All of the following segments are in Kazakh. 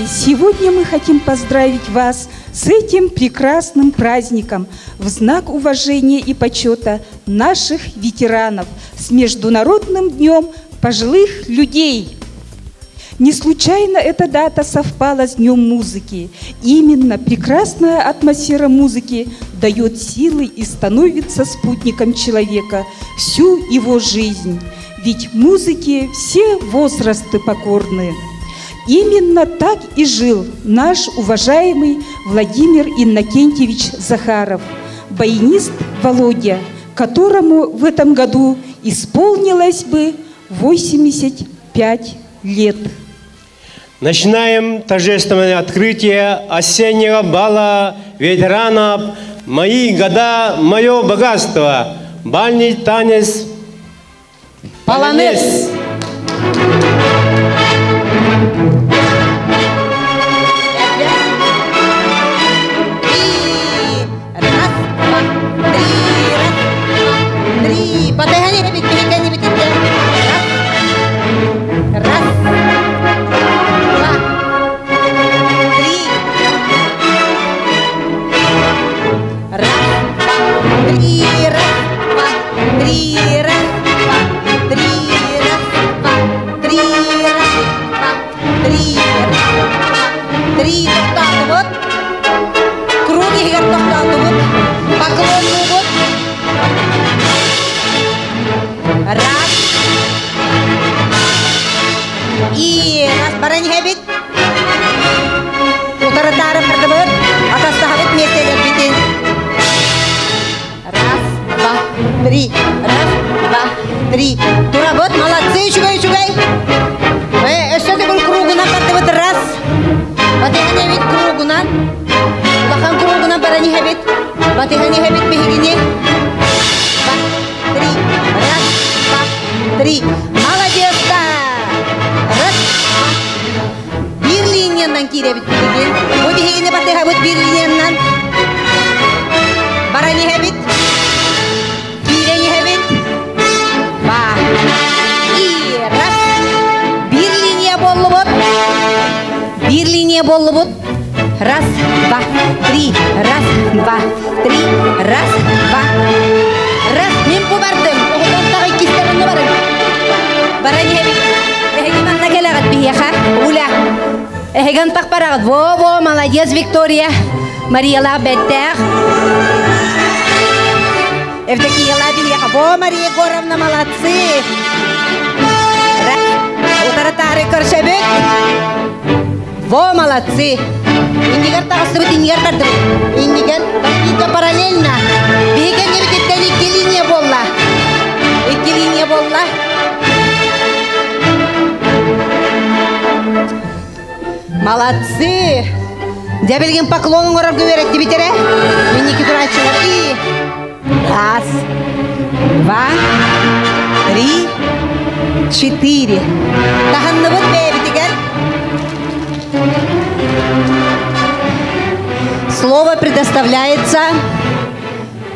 сегодня мы хотим поздравить вас с этим прекрасным праздником в знак уважения и почета наших ветеранов с Международным днем пожилых людей. Не случайно эта дата совпала с Днем музыки. Именно прекрасная атмосфера музыки дает силы и становится спутником человека всю его жизнь. Ведь музыке все возрасты покорны. Именно так и жил наш уважаемый Владимир Иннокентьевич Захаров, баянист Володя, которому в этом году исполнилось бы 85 лет. Начинаем торжественное открытие осеннего бала ветеранов «Мои года, мое богатство». Бальный танец «Полонез». Три. Тура, вот, молодцы, чугай. Что ты был кругуна, вот раз. Батихане вид кругуна. Лахан кругуна, барани хабит. Батихане хабит, бегине. Три. Раз, два, три. Молодец, да. Раз, два. Бирлиньян нан кире бит бегин. Вот бегине батиха, вот бирлиньян нан. Барани хабит. Бирлиния боллубут. Раз, два, три. Раз, два, три. Раз, два. Раз, мен бубардым. Оғылдан тағы кестерінні барым. Баран ебі. Эхеген маңна келағыд бейеха. Уля. Эхеген тақ барағыд. Во, молодец, Виктория. Мариялағы бәттәқ. Эвтеки ела бейеха. Во, Мария Горовна, молодцы. Раз. Утаратары көршебек. Во, молодцы! Индигар тағысы бұд, индигар барды бұд. Индигар, бәккеге параллельно. Бейген не бітеттен екі линия болла. Екі линия болла. Молодцы! Дәбелген поклонын орап көверекті бітере. Индики турачылар. И раз, два, три, четыре. Тағанны бұд бе бітігер. Слово предоставляется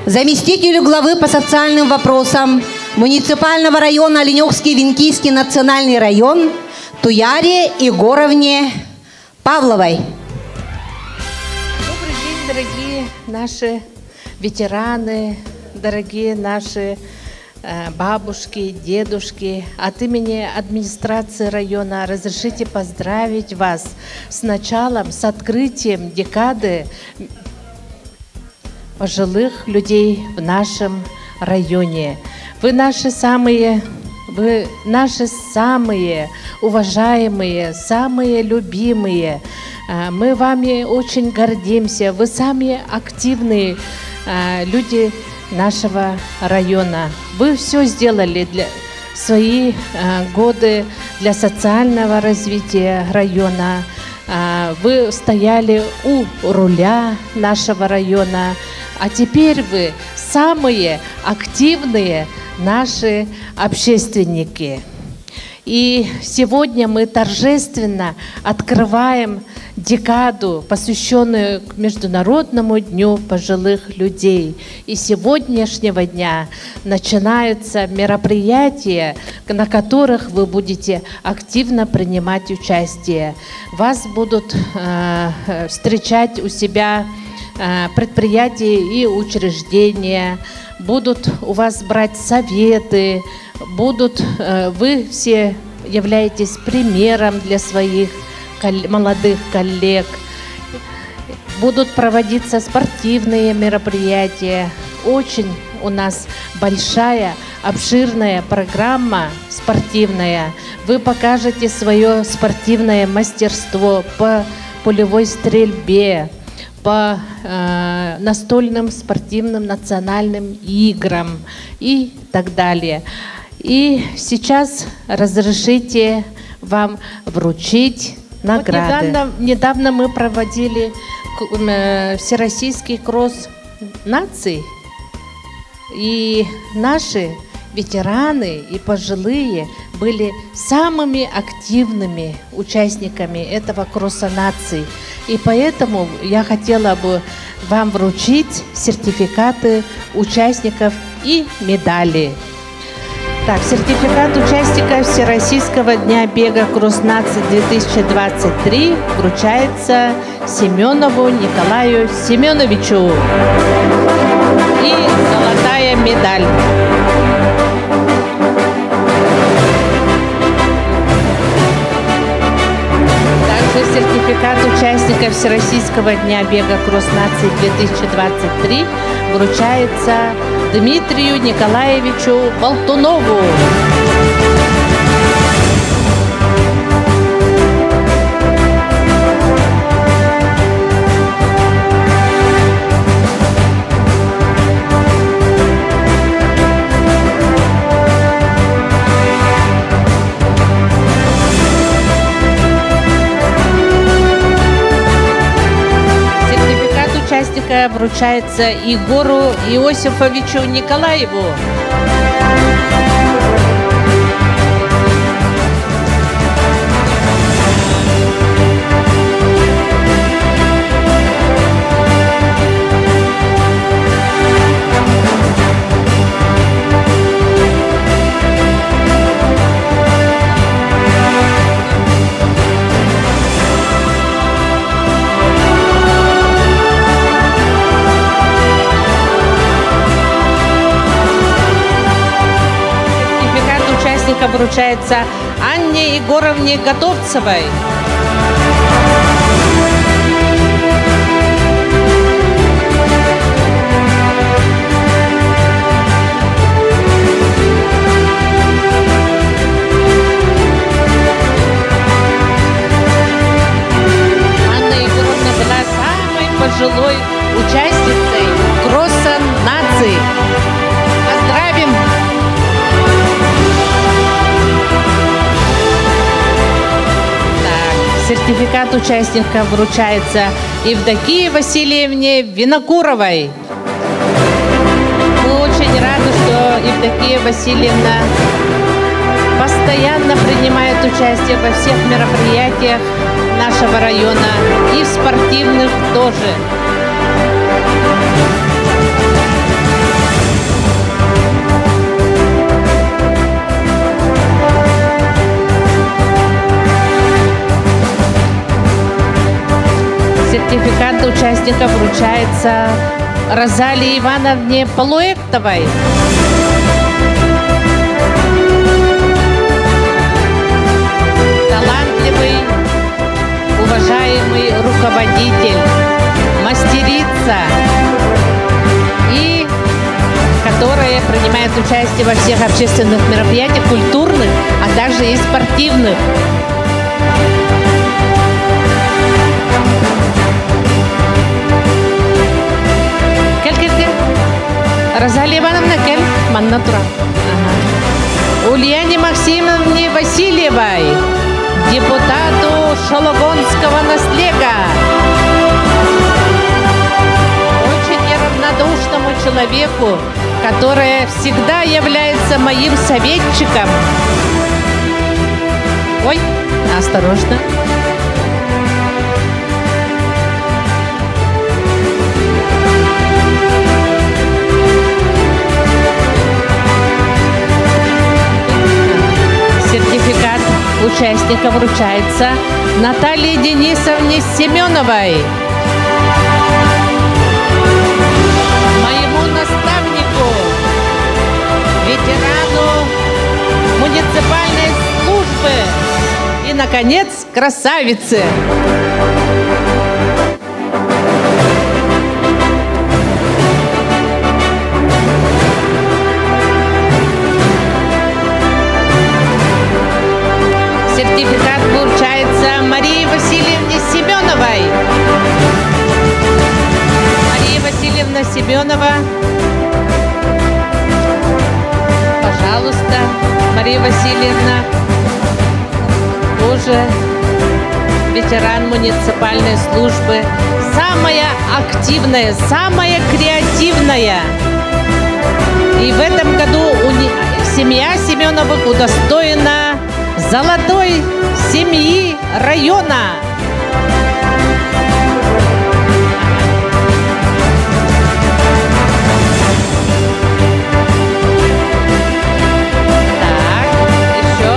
заместителю главы по социальным вопросам муниципального района Оленевский Винкийский национальный район Туяре Егоровне Павловой. Добрый день, дорогие наши ветераны, дорогие наши бабушки, дедушки. От имени администрации района разрешите поздравить вас с началом, с открытием декады пожилых людей в нашем районе. Вы наши самые уважаемые, самые любимые. Мы вами очень гордимся. Вы самые активные люди нашего района. Вы все сделали для свои годы для социального развития района. Вы стояли у руля нашего района, а теперь вы самые активные наши общественники. И сегодня мы торжественно открываем декаду, посвященную к Международному дню пожилых людей. И с сегодняшнего дня начинаются мероприятия, на которых вы будете активно принимать участие. Вас будут встречать у себя предприятия и учреждения, будут у вас брать советы, вы все являетесь примером для своих молодых коллег. Будут проводиться спортивные мероприятия. Очень у нас большая, обширная программа спортивная. Вы покажете свое спортивное мастерство по пулевой стрельбе, по настольным спортивным национальным играм и так далее. И сейчас разрешите вам вручить награды. Вот недавно мы проводили всероссийский кросс наций, и наши ветераны и пожилые были самыми активными участниками этого кросса наций. И поэтому я хотела бы вам вручить сертификаты участников и медали. Так, сертификат участника Всероссийского дня бега кросс наций 2023 вручается Семенову Николаю Семеновичу. И золотая медаль. Также сертификат участника Всероссийского дня бега кросс наций 2023 вручается Дмитрию Николаевичу Болтунову. Вручается Егору Иосифовичу Николаеву. Вручается Анне Егоровне Готовцевой. Анна Егоровна была самой пожилой участницей кросса наций. Поздравим! Сертификат участника вручается Евдокии Васильевне Винокуровой. Мы очень рады, что Евдокия Васильевна постоянно принимает участие во всех мероприятиях нашего района и в спортивных тоже. Сертификат участника вручается Розалии Ивановне Полуэктовой. Талантливый, уважаемый руководитель, мастерица, и которая принимает участие во всех общественных мероприятиях, культурных, а также и спортивных. Розалия Ивановна, кель, манна тура. Ульяне Максимовне Васильевой, депутату Шологонского наслега. Очень неравнодушному человеку, который всегда является моим советчиком. Ой, осторожно. стипендия вручается Наталье Денисовне Семеновой. Моему наставнику, ветерану муниципальной службы и, наконец, красавице. Сертификат вручается Марии Васильевне Семеновой. Мария Васильевна Семенова. Пожалуйста, Мария Васильевна. Тоже ветеран муниципальной службы. Самая активная, самая креативная. И в этом году семья Семеновых удостоена золотой семьи района. Так, еще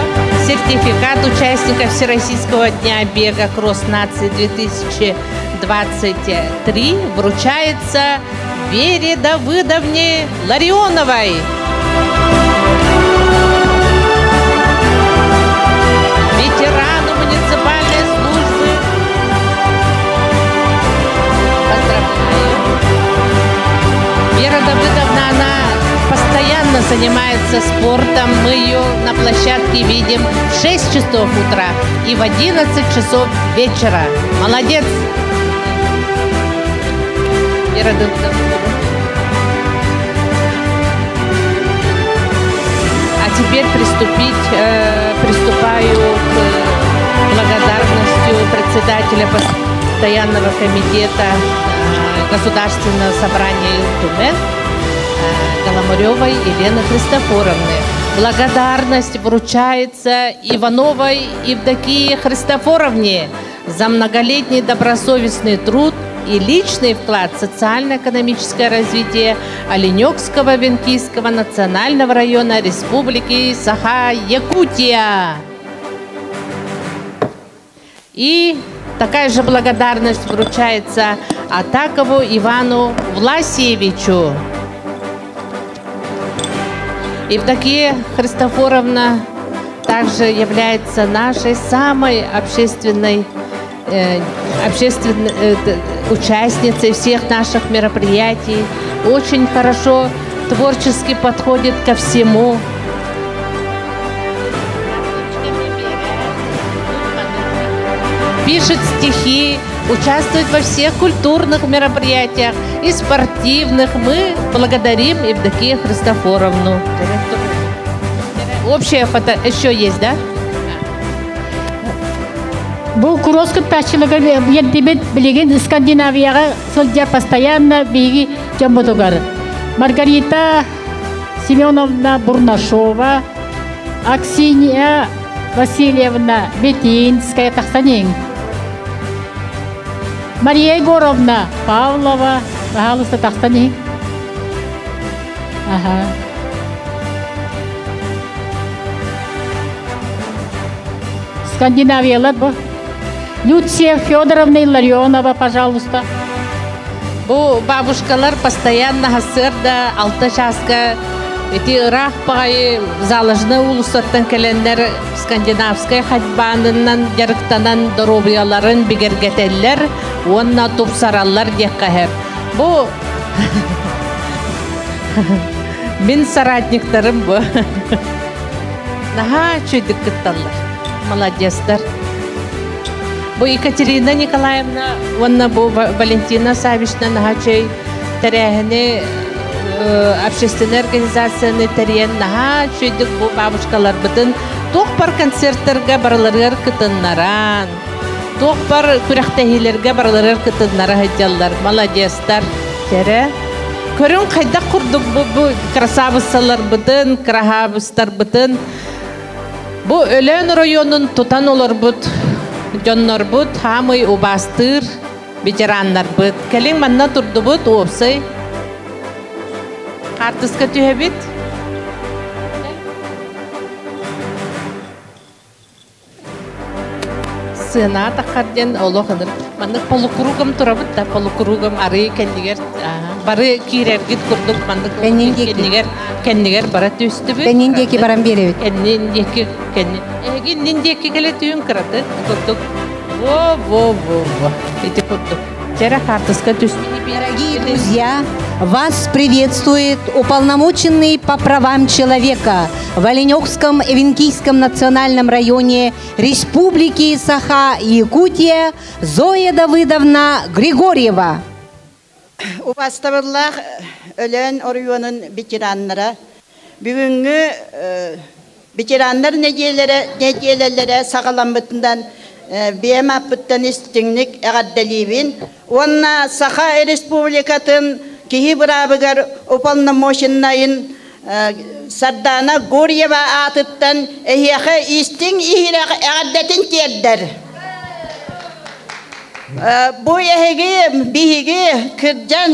сертификат участника Всероссийского дня бега «Кросс нации 2023» вручается Вере Давыдовне Ларионовой. Ветерану муниципальной службы. Поздравляю. Вера Давыдовна, она постоянно занимается спортом. Мы ее на площадке видим в 6 часов утра и в 11 часов вечера. Молодец. Вера Давыдовна. А теперь приступаю к благодарностью председателя постоянного комитета Государственного собрания Илтумен Голоморевой Елены Христофоровны. Благодарность вручается Ивановой Евдокии Христофоровне за многолетний добросовестный труд и личный вклад в социально-экономическое развитие Оленёкского Венкийского национального района Республики Саха-Якутия. И такая же благодарность вручается Атакову Ивану Власиевичу. Евдокия Христофоровна также является нашей самой общественной участницей всех наших мероприятий. Очень хорошо творчески подходит ко всему. Пишет стихи, участвует во всех культурных мероприятиях и спортивных. Мы благодарим Евдокию Христофоровну. Общее фото еще есть, да? Бұл кросскот тачылығы ендебет білеген Скандинавияға сылдя постоянно беги жамбатугар. Маргарита Семеновна Бурнашова, Аксинья Васильевна Бетинская тахсанин, Мария Егоровна Павлова, пожалуйста, тахсанин. Ага. Скандинавиялар бұл. Люция Федоровна Илларионова, пожалуйста. Бу бабушкалар постоянно хасырда 6 часка эти ырах пагай заложны улустаттан келендер скандинавская ходьбанынан жарыктанан здоровьяларын бигергетеллер, онна тупсараллар деккахер. Бу мен соратниктарым бу. Наха чуйдык кытталлар. Молодецтер. Бу Екатерина Николаевна, онна бу Валентина Савична нахачей терехне общественная организацияны терен наха чуйдык бу бабушкалар бытын тохпар концерттерге барларыр кытыннаран, тохпар күрәхтәһиләргә барларыр кытыннара хәҗҗаллар. Молодецтер. Тере. Көрүн кайда курдук бу красавыслар бытын, крахабыстар бытын. Бу Өлөн районун тутан олар бут. Жоннор бут, хамый убастыр, ветераннар бут. Келин манна турду бут, опсай. Картыска түйе бит. сына тахарден олоханыр. Манны полукругом турабыт да полукругом ары кеннигер бары кирергит курдук манны кеннигер бара төстүбү. Кенниндеки баран беребит. Кенниндеки келе түйүн кырады курдук. Во. Эти курдук. Тера хартыска төстүбү. Дорогие друзья, вас приветствует уполномоченный по правам человека в Оленёвском Эвенкийском национальном районе Республики Саха-Якутия Зоя Давыдовна Григорьева. Убастабыллах өлен орюонун ветераннара. Бүгүнгү ветераннар неделелere сагаламбытынан бем апыттан истиңник эгадделибин. Онна Саха Республикатын кихи бырабыгар уполномоченныйын Сардана Гурьева атыттан эхиэхэ истиң ихирэ эгаддетин тердер. Бу эхиги бихиги кырдjan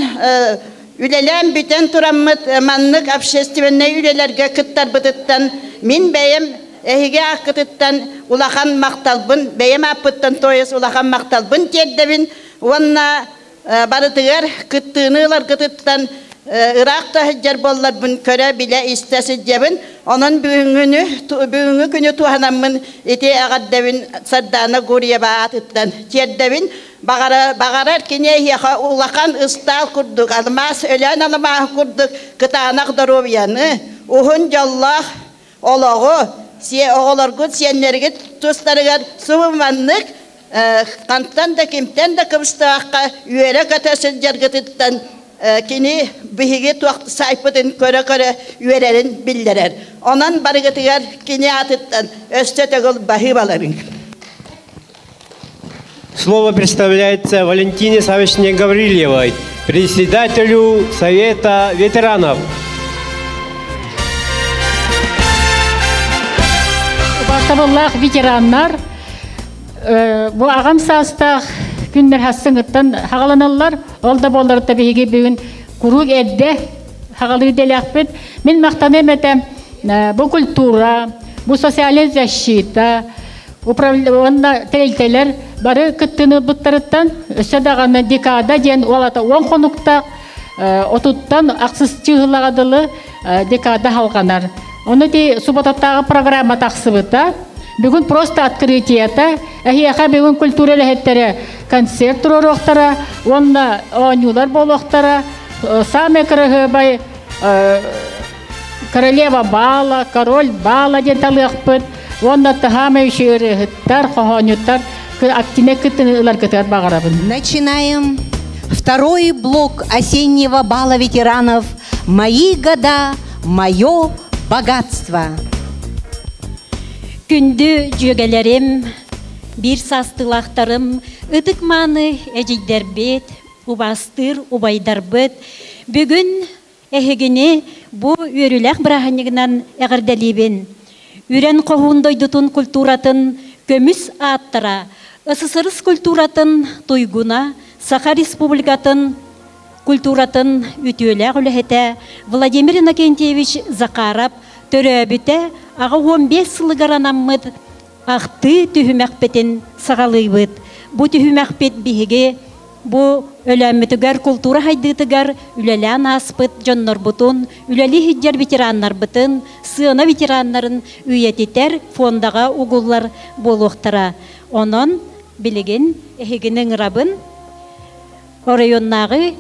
үлелен бүтен тураммыт маннык общественный үлелерге кыттар бытыттан мин бейем эхиге акытыттан улахан макталбын, бейем апыттан тоес улахан макталбын тердебин. Онна барытыгар кыттыынылар кытыттан Иракта хыджар боллар бун көрө биле истеси жебин. Онун бүгүнгү күнү туанаммын ити агаддебин Сардана Гурьева атыттан тердебин. Багарар кине яха улахан ыстал курдук, алмаз өлен алма курдук, кытанак здоровьяны. Ухун жаллах ологу, сие оголоргут сиеннерге тустарыгар субманнык кантан да кимтен да кыбыстаакка үйөрө катасын жаргытыттан кини биһиги туакты сайпытын көрө үйөрерин билдерер. Онан барыгытыгар кини атыттан өстөтөгөл бахибаларын. Слово представляется Валентине Савичне Гаврильевой, председателю Совета ветеранов. Бастабыллах ветераннар, bu ağam sastaq günler hassıngıttan hağalanırlar. Olda bolları tabi hege bugün kuruk edde hağalı delakbet. Min maqtanım etem bu kultura, bu sosyal защита, upravlığında telteler barı kıttını bıttarıttan ösedağına dekada den olata 10 konukta otuttan aksız çığılağadılı dekada halkanar. Onu di subatattağı programa taqsıbıta. Бүгін просто открытиета, ахияха бүгін культура лехеттері концерт ророхтара, онна онюлар болохтара, саме кырығы бай королева бала, король бала денталықпыт, онна тахаме үшері хыттар, қохонюттар, актине кыттынылар кытар бағарабын. Начинаем второй блок осеннего бала ветеранов «Мои года, мое богатство». Күнді жөгелерім, бір састылақтарым, ұтықманы әжейдербет, убастыр, убайдарбет. Бүгін әхегіне бұ өріләқ бірағанығынан әғірдәлебен. Үрен қоғуындойдытын культуратын көміс аттыра, ысысырыс культуратын тойгуна, Саха Республикатын культуратын үтіөләқ үләхеті Владимир Иннокентьевич Закарап төрөбіте аға 15 сылыгаранаммыд ақты түхімәқпетін сағалыйбыд. Бұ түхімәқпет бігі, бұ өләмітігер культура хайдытыгар үләлән аспыт жоннор бұтын, үләлі хиджар ветераннар бұтын, сыына ветераннарын үйететер фондаға угуллар болуқтыра. Онын білеген әхегінің рабын районнағы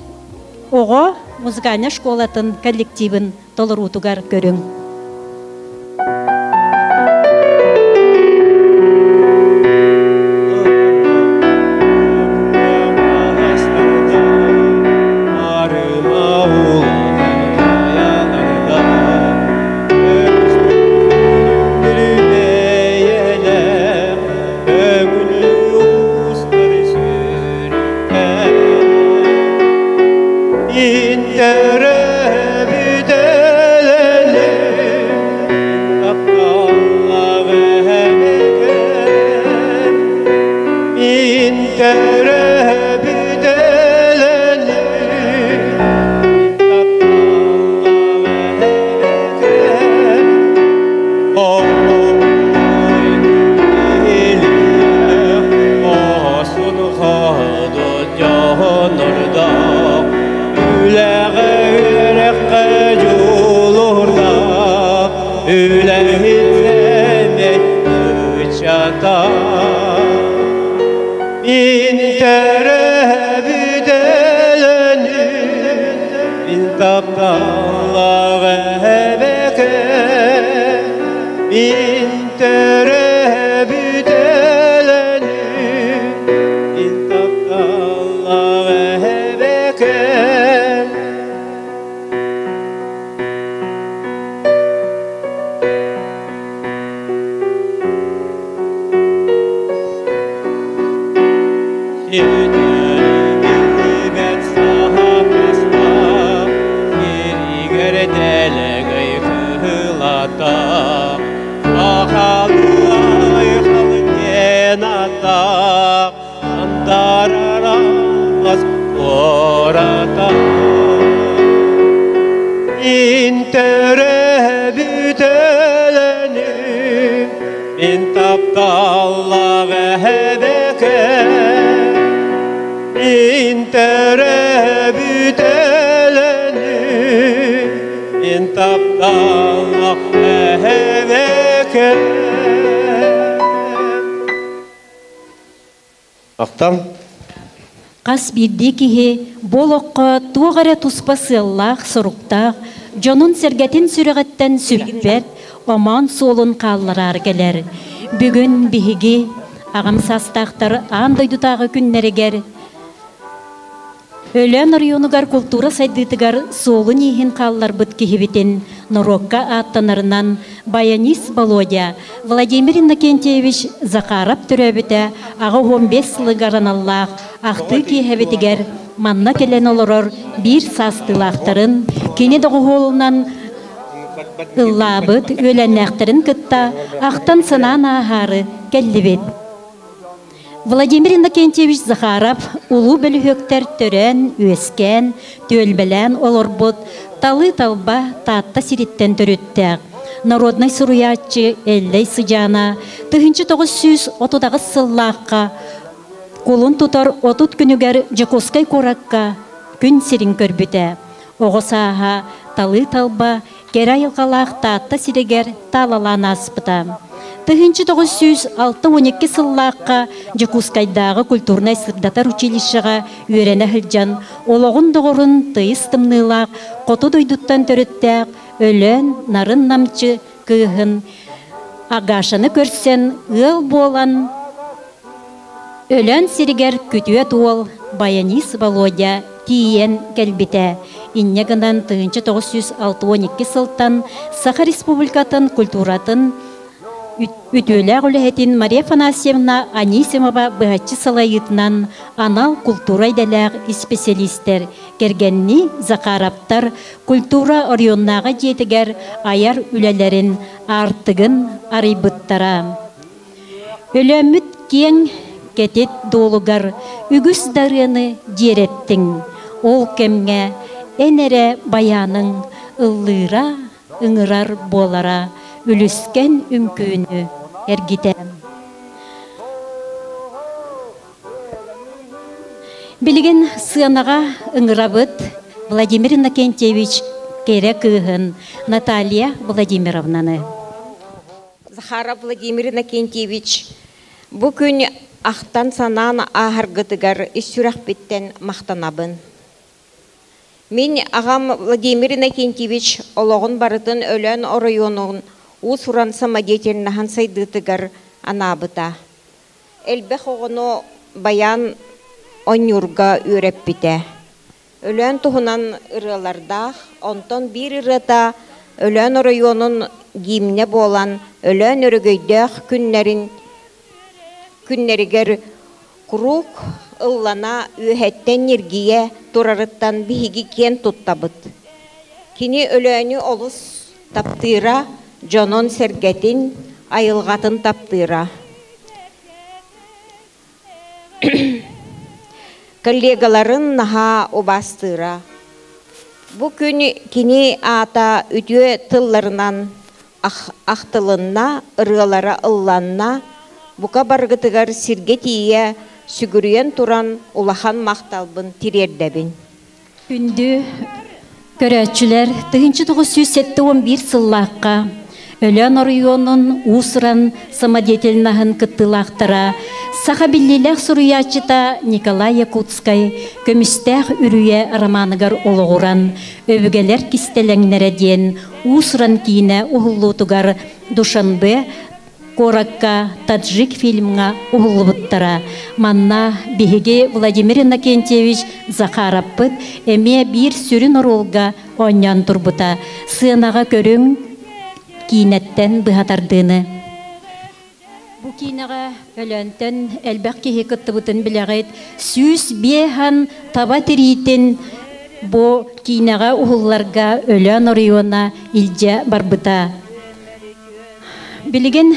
оғы музыкальный школатын коллективын толырутугар көрің. İntere bir delele беделегей кылата, ахалай халгената, андарарас ората. Интере бүтелени, интапталлага хебеке, интере бүтелени, интапталлага хебеке. Ақтан? Қас бірді кеге болыққа туғара туспасы Аллах сұруқтақ, жонын сергетін сүрігіттен сүріппет, оман солын қалларар келер. Бүгін бігі ағам састақтар андайдутағы күннерігер. Өлен районугар культура сайдытыгар солын ехін қаллар бұт кехебетін Норокка аттанарынан баянист Володя Владимир Иннокентьевич Захарап түрәбіті ағы 15 сылыгарын Аллах ақты кехебетігер манна келен олорор бір састылақтарын кені доғуылынан ыллабыт өленнәқтірін кытта ақтан сынан ағары келлібет. Владимир Иннокентьевич Захарап улу бөліхөктер төрен, өскен, төлбелен олорбут, талы талба татта сириттен төріттәк. Народный суруячы әлләй сыжана, 1930 сыллаққа, қолын тұтар отут күнігер Жакоскай коракка күн сирин көрбіті. Оғысаға талы талба, кері айылғалақ татта сирегер талалан аспыта. 1912 сыллаққа Жакускайдағы культурнай сырдатар училищаға үйрене хылжан, олығын доғырын тыйыстымнылақ, қоты дойдуттан төріттәк, өлен, нарын намчы күйін, ағашаны көрсен, ыл болан, өлен сиригер күтуе туол, баянист Володя тиен кәлбіті. Иннегінен 1912 сылтан Саха Республикатын культуратын үтөләг үләһетин Мария Афанасьевна Анисимова быһаччы салайытынан анал культура иделәг специалисттер кергенни Захараптар культура орионнага жетигер аяр үләләрен артыгын арыйбыттара. Өлөмүт кең кетет долугар үгүс дарыны жереттиң. Ол кемге энере баяның ыллыра ыңырар болара үліскен үмкүйіні әргітем. Білген сынаға ыңырабыт Владимир Иннокентьевич кере күйін Наталья Владимировнаны. Захарап Владимир Иннокентьевич бұ күн ақтан санан ағарғытыгар үссүрәқ біттен мақтанабын. Мен ағам Владимир Иннокентьевич олығын барытын өлен орайонуын усуран самодеятельнахан сайдытыгар анабыта. Элбех оғыну баян онюрга үреп бите. Өлен туғынан ырылардақ, онтон бір ырыта өлен орайонун гимне болан өлен өрігөйдәқ күннерігер круг ыллана үйәттен ергие турарыттан биһиги кен туттабыт. Кини өлөөнү олус таптыра, жонон сергетин, айылгатын таптыра. Коллегаларын наха обастыра. Бу күн кини ата үтүө тылларынан ахтылынна, ырылара ылланна, бука баргытыгар сиргетие сүгүрүйен туран улахан мақталбын тирердебин. Күнді көрәтчілер 1971 сыллаққа өлен орайонын усыран самодеятельнаһын кыттылақтыра Саха биллилэх суруячыта Николай Якутскай көмістәқ үрүйе романыгар олығыран өвігелер кистелеңнері ден усыран кейіне ұғылутугар Душанбе Коракка таджик фильмға ұғылыбыттара. Манна биһиги Владимир Иннокентьевич Захараппыт эме бір сүрін оролга оньян турбута. Сынаға көрің кейнеттен бұхатардыны. Бу кейнаға өлөнтен әлбәқ кеге кыттыбытын біләғайт. Сүз бейхан таба тиритін бу кинага ухулларга өлөн орыйона илже барбыта. Билеген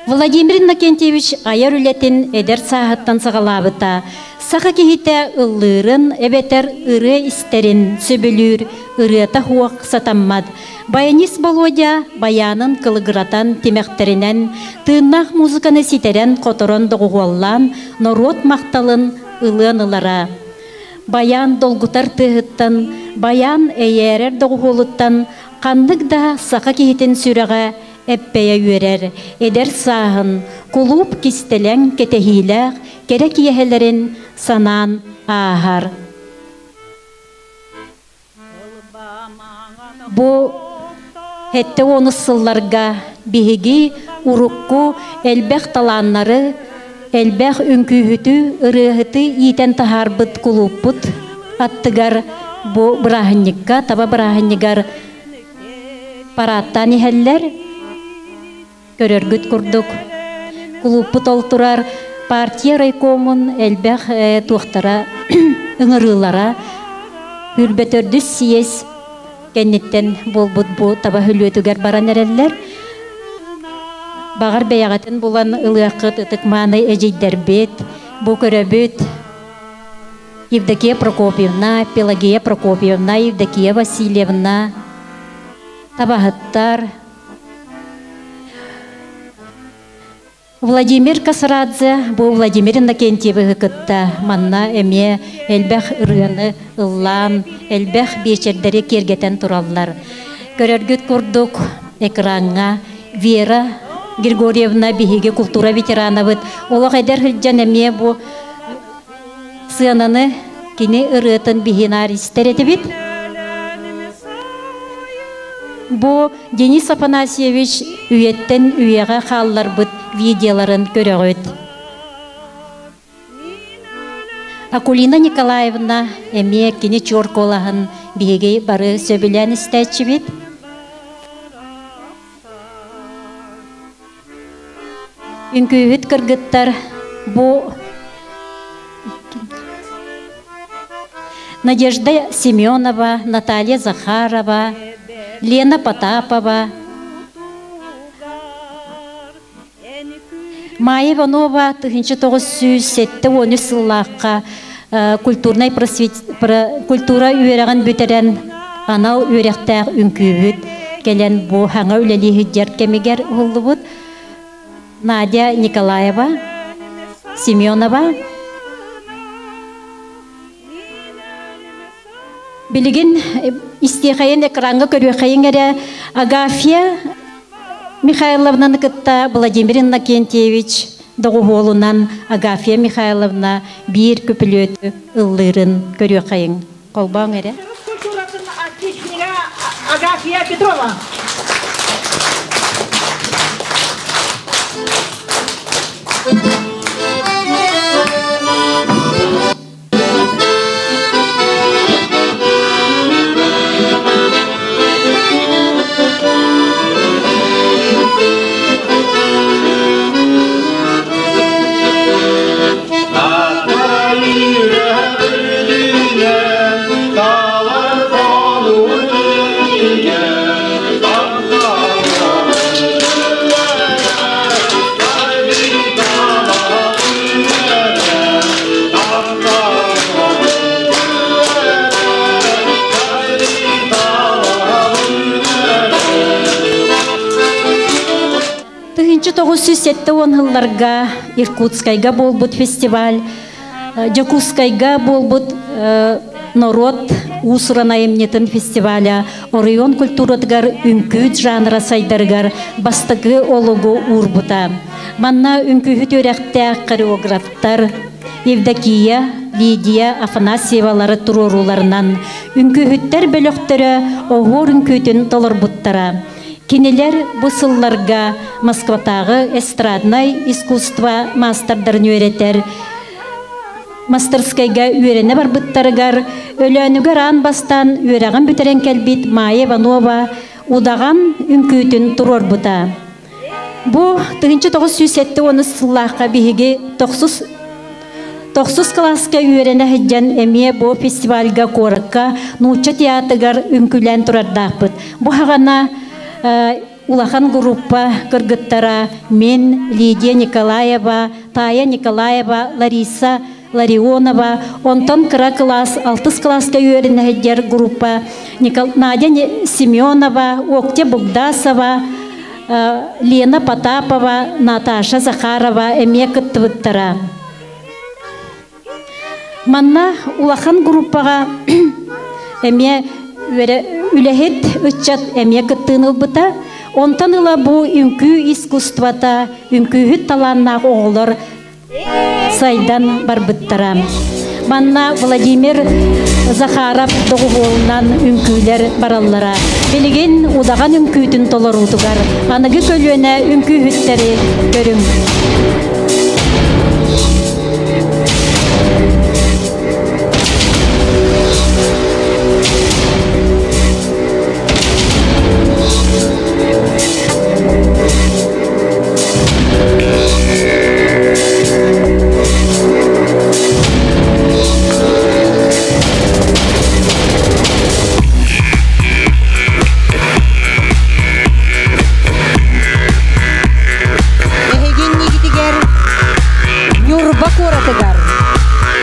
Владимир Иннокентьевич аяр үлетін эдер сағаттан сағалабыта. Сақа кехите ыллырын, эбетер ыры истерин, сөбілір, ырыта хуақ сатаммад. Баянис Володя баянын кылыгыратан темектеринен, тыыннақ музыканы ситерен которон доғуаллан, народ мақталын ылын ылара. Баян долгутар тыгыттан, баян эйерер доғуолуттан, қандық да сақа кехитин сүріға эппея үйерер, эдер сағын, кулуп кистелен кетехилер, керек ехелерин санан ахар. Бу хетте оны сылларга биһиги урукку элбэх таланнары, элбэх үнкүйүтү, ырыһыты итен тахарбыт кулуппут, аттыгар бу бырахынныкка, таба бырахынныгар параттан ихеллер, көрөргүт курдук. Кулуппут олтурар партия райкомун элбэх туохтара ыңырылара хүрбетөрдүс сиес кенниттен болбут бу таба хүлөтүгер баран эреллер. Багар бэягатын булан ылыакыт ытыкманы эжейдербет, бу көрөбүт Евдокия Прокопьевна, Пелагея Прокопьевна, Евдокия Васильевна, табахыттар, Владимир Касарадзе, бу Владимир Иннокентьевы кытта, манна эме элбэх ырыны ыллан, элбэх бечердери кергетен тураллар. Көрөргүт курдук экранга Вера Григорьевна биһиги культура ветеранабыт. Олох эдер хылжан эме бу сыананы кини ырытын бихинар истеретибит. Бу Денис Афанасьевич үйеттен үйеға қаллар бұд видеоларын көрөгөт. Акулина Николаевна эме кини чорколаһын биһиги бары сөбүлән истәчибит. Үнкүйүт кыргыттар бу Надежда Семенова, Наталья Захарова, Лена Потапова, Майя Иванова 1907 сыллаққа культура үйереген бүтерен анау үйректәк үнкүйіт келен бұ хаңа үлелі хүддер кемегер ұлды бұд. Надя Николаева, Семенова, Билигин истихайын экранга көрөйхайын әрі Агафья Михайловна кытта Владимир Иннокентьевич доғуолунан Агафья Михайловна бир көпілөті ыллырын көрөйхайын. Қолбаң әрі? Агафья Петрова. Онылларга Иркутскайга болбут фестиваль, Джакускайга болбут народ усурана эмнетін фестиваля, Орион культуратыгар үнкүйт жанра сайдарыгар бастығы олугу урбута. Манна үнкүйт өрәқтә хореографтар Евдокия, Лидия Афанасьевалары туруруларынан үнкүйттер бөлөктөрө оғыр үнкүйтін толырбуттара. Кинелер бұсылларға Москватағы эстрадный искусство мастардарын өретер. Мастерскайга үйрене бар бұттарығар, өлөнігер ан бастан үйреген бүтерен кәлбит Майя Иванова удаған үнкүйтін тұрор бұта. Бұ 1970 сыллаққа бігі 90 класска үйрене хеджен эме бу фестивальга коракка нуча театргар үмкүлен турардакпыт. Бу хагана улахан группа кыргыттара мен Лидия Николаева, Тая Николаева, Лариса Ларионова, онтон кыра класс, 6 класска үйрене хеджер группа Надя Семенова, Окте Бугдасова, Лена Потапова, Наташа Захарова эме кыттыбыттара. Манна улахан группага эме үлехет үтчат эме кыттынылбыта, онтан ыла бу үңкүү искусствата, үңкүүхүт таланнак оголор сайдан барбыттара. Манна Владимир Захаров доғуолынан үңкүүлер бараллара. Билеген удаган үңкүүтүн толорутугар, аныгы көлүөнө үңкүүхүттери көрүң.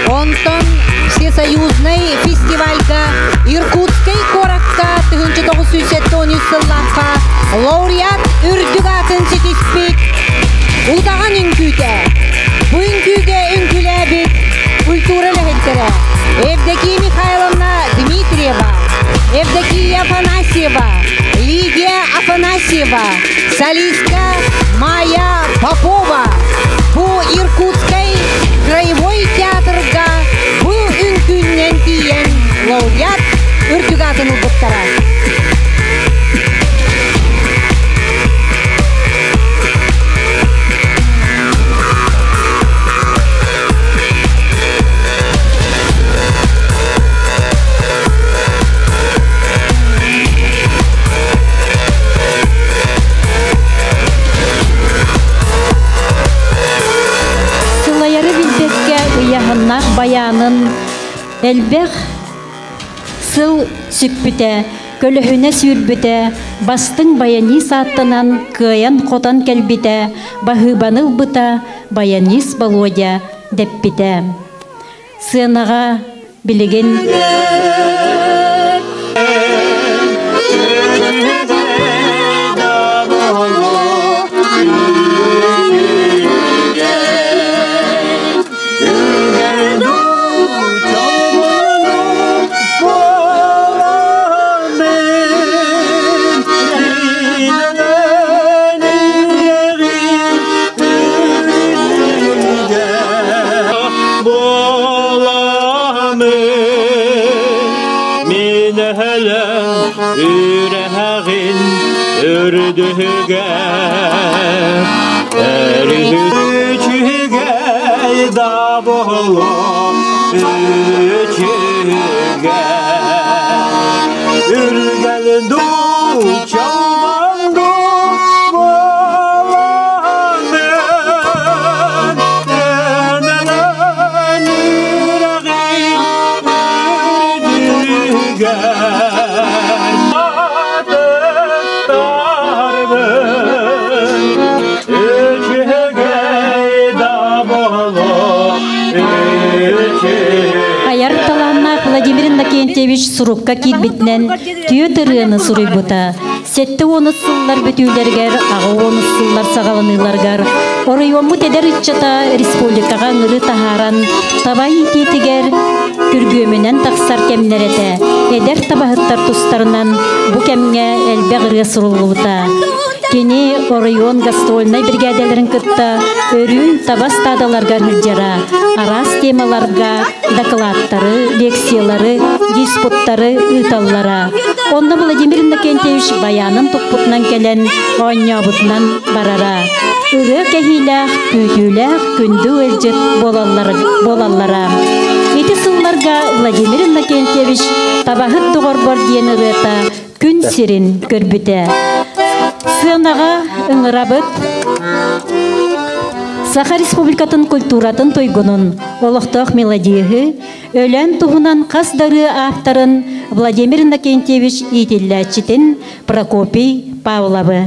Онтон всесоюзный фестивальга Иркутской коракка 1970 сыллаққа лауреат үрдігатын сетеспек ұлдаған үңкүйді. Бұл үңкүйді үңкіләбет культура ләхеттері Евдокия Михайловна Дмитриева, Евдокия Афанасьева, Лидия Афанасьева, солистка Майя Попова. Бұл Иркутской краевой театрга бұл үңкүннен тиен лауреат үрдігатын ұлбыттара. Баянын әлбәқ сыл сүппіте, көліхіне сүрбіте, бастың баянис аттынан кыян қотан кәлбіте, бағыбаныл бұта баянис Володя деппіте. Сынаға білеген Ürdüge, üçüge da bolu, üçüge. Ürgel du çalman du bolanın, enelen yüreğin ürdüge. Владимир Иннокентьевич сурукка кирбитнен түйөтөрүнө суруй бута. Сетте оны сыллар бүтүүлергер, ага оны сыллар сагаланыларгар. Оройон бут эдер иччата республикага ыры тахаран табай итетигер күргөмүнөн таксар кемнерете. Эдер табахыттар тустарынан бу кемге элбегыры сурулута. Кени оройон гастрольный бригадаларын кытта өрүн табас тадаларга хылжара. Арас темаларга докладтары, лекциялары, диспуттары ыталлара. Онна Владимир Иннокентьевич баянын туппутнан келен оңнябытнан барара. Үрі кәхиләк, күтүләк, күнді өлжет болаллара. Эти сылларга Владимир Иннокентьевич табахыт дуғарбар дейін ұрыта күн сирин көрбіте. Сынаға ыңырабыт Саха Республикатын культуратын тойгунун олохтоох мелодияһы өлөн туһунан касдары автарын Владимир Иннокентьевич итилләчитин Прокопий Павловы.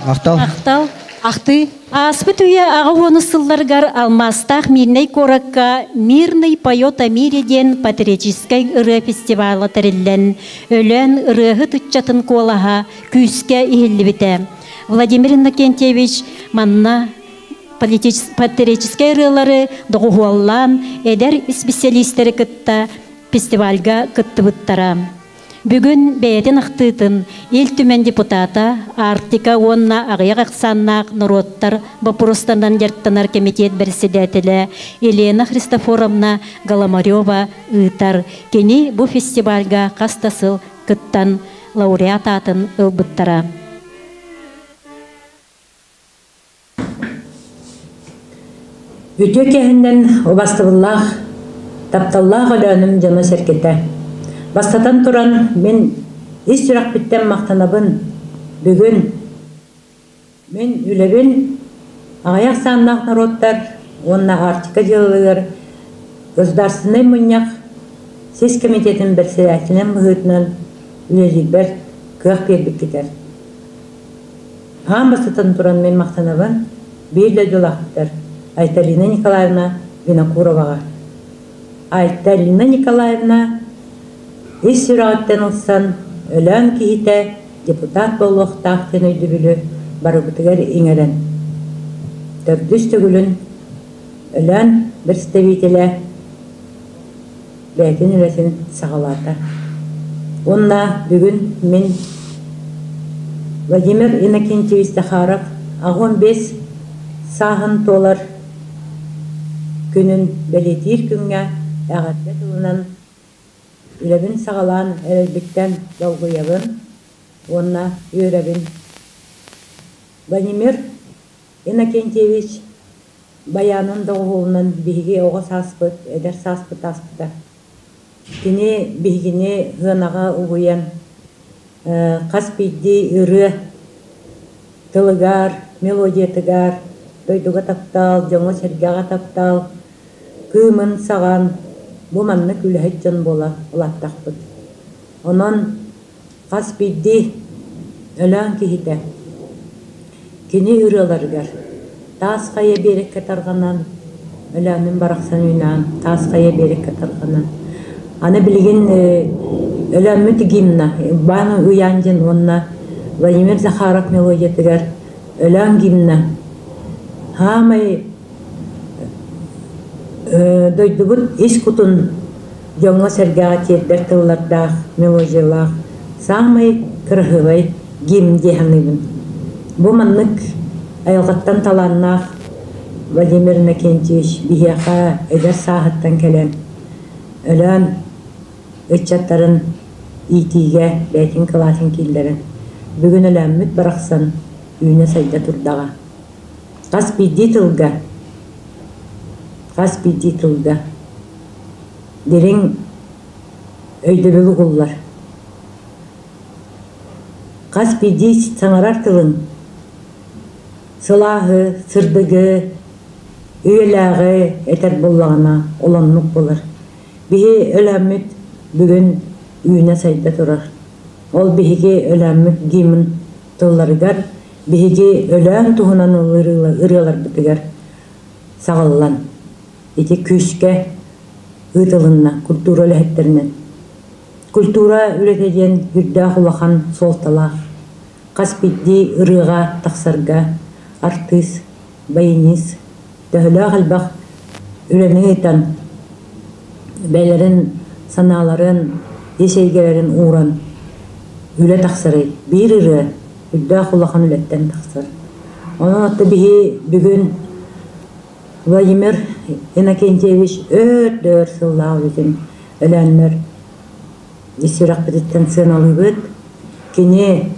Ақтал. Ахты. Аспыт уя ағауыны сылларгар алмастақ мирней коракка мирный поет о мире ден патриотической ыры фестивалы тәріллен өлен ырығы тұтчатын колаға күйіске ихілі біті. Владимир Иннокентьевич манна патриотической ырылары доғуаллан әдер специалистері кытта фестивальга кытты бұттара. Бүгін бәйетін ақтытын ел түмен депутата Артика онна ағияқ ақсаннақ народтар бапұрыстандан ярттанар комитет председателі Елена Христофоровна Галамарева ұйтар. Кені бұл фестивальға қастасыл кыттан лауреат атын ұлбыттара. Үтө кәһінден обастывыллақ, тапталлақ өлөнім жаны серкеті. Бастатан туран мен ес жүрақ біттен мақтанабын. Бүгін мен үлебін ағаяқ саннақ народтар, онна Артика жылылығыр, государственный мұняқ сес комитетін председателен мұхытынан үлелікбер көк бербік кетер. Аған бастатан туран мен мақтанабын бейлі жолақыттар Айталина Николаевна Винокуроваға. Айталина Николаевна ес жүрағыттен ұлсан өлән кейті депутат болуқтақтен өйді білі барыбытығар еңерен. Төрдіс түгілін өлән бір стәбейтілі бәйтін үләсін сағалата. Онна бүгін мен Владимир Иннокентьевич Захаров 15 сағын толар күнін бәлетер күнге әғатты тұлынан үләбін сағалан әрелбіктен дауғыябын, онна үйрәбін. Владимир Иннокентьевич баянын доғуылынан биһиги оға саспыт, эдер саспыт аспыта. Кини биһигини ғынаға уғуян қас бидди үрі тылыгар, мелодиятыгар, дойдуға таптал, жоңы сәргеға таптал, кымын саған, бұ манны күліхет жон бола олаттақпыт. Онон қас бидди өлән кихите. Кини үреларгар. Тас қайы берек катарғанан, өләнін барақсан үйнан, тас қайы берек катарғанан. Аны білген өләнміт гимна, баны уянден онна Владимир Захаров мелодиятыгар өлән гимна. Хамай дойдубут иш кутун жоңға сәргеға тердер тыллардақ, мелодиялақ, самай кырғывай гимн деханыбын. Бұ маннык айылғаттан таланнақ Владимир Иннокентьевич бихияқа эдер сағыттан кәлен өлән өтчаттарын итиге бәйтін кыласын келдерін. Бүгін өләмміт барақсан үйіне сайда тұрдаға. Қас бидді тылға. Дерің өйді білі құллар. Қас бидді саңарар тылың. Сылағы, сырдығы, үйеләғы әтер болағына оланнық болар. Бігі өләмміт бүгін үйіне сайда тұрар. Ол бігі өләмміт гимін тылларығар, бігі өлән тұғынан ұрылар бітігер сағаллан. Еті күшке ұйтылынна, культура өләхеттерінен. Культура өләтеден үрді құлақан солталақ. Қас бидді ұрыға тақсарға артист, баянист, төхілі қалбақ өләнің етан бәйлерін, саналарын, есейгелерін ұран өлі тақсыры. Bir ұры үрді құлақан өләттен тақсыр. Оның атты бүгін Владимир Иннокентьевич өт-дөр сыллау өтін өләнлер есірақ бітеттен сыналый бұд. Кене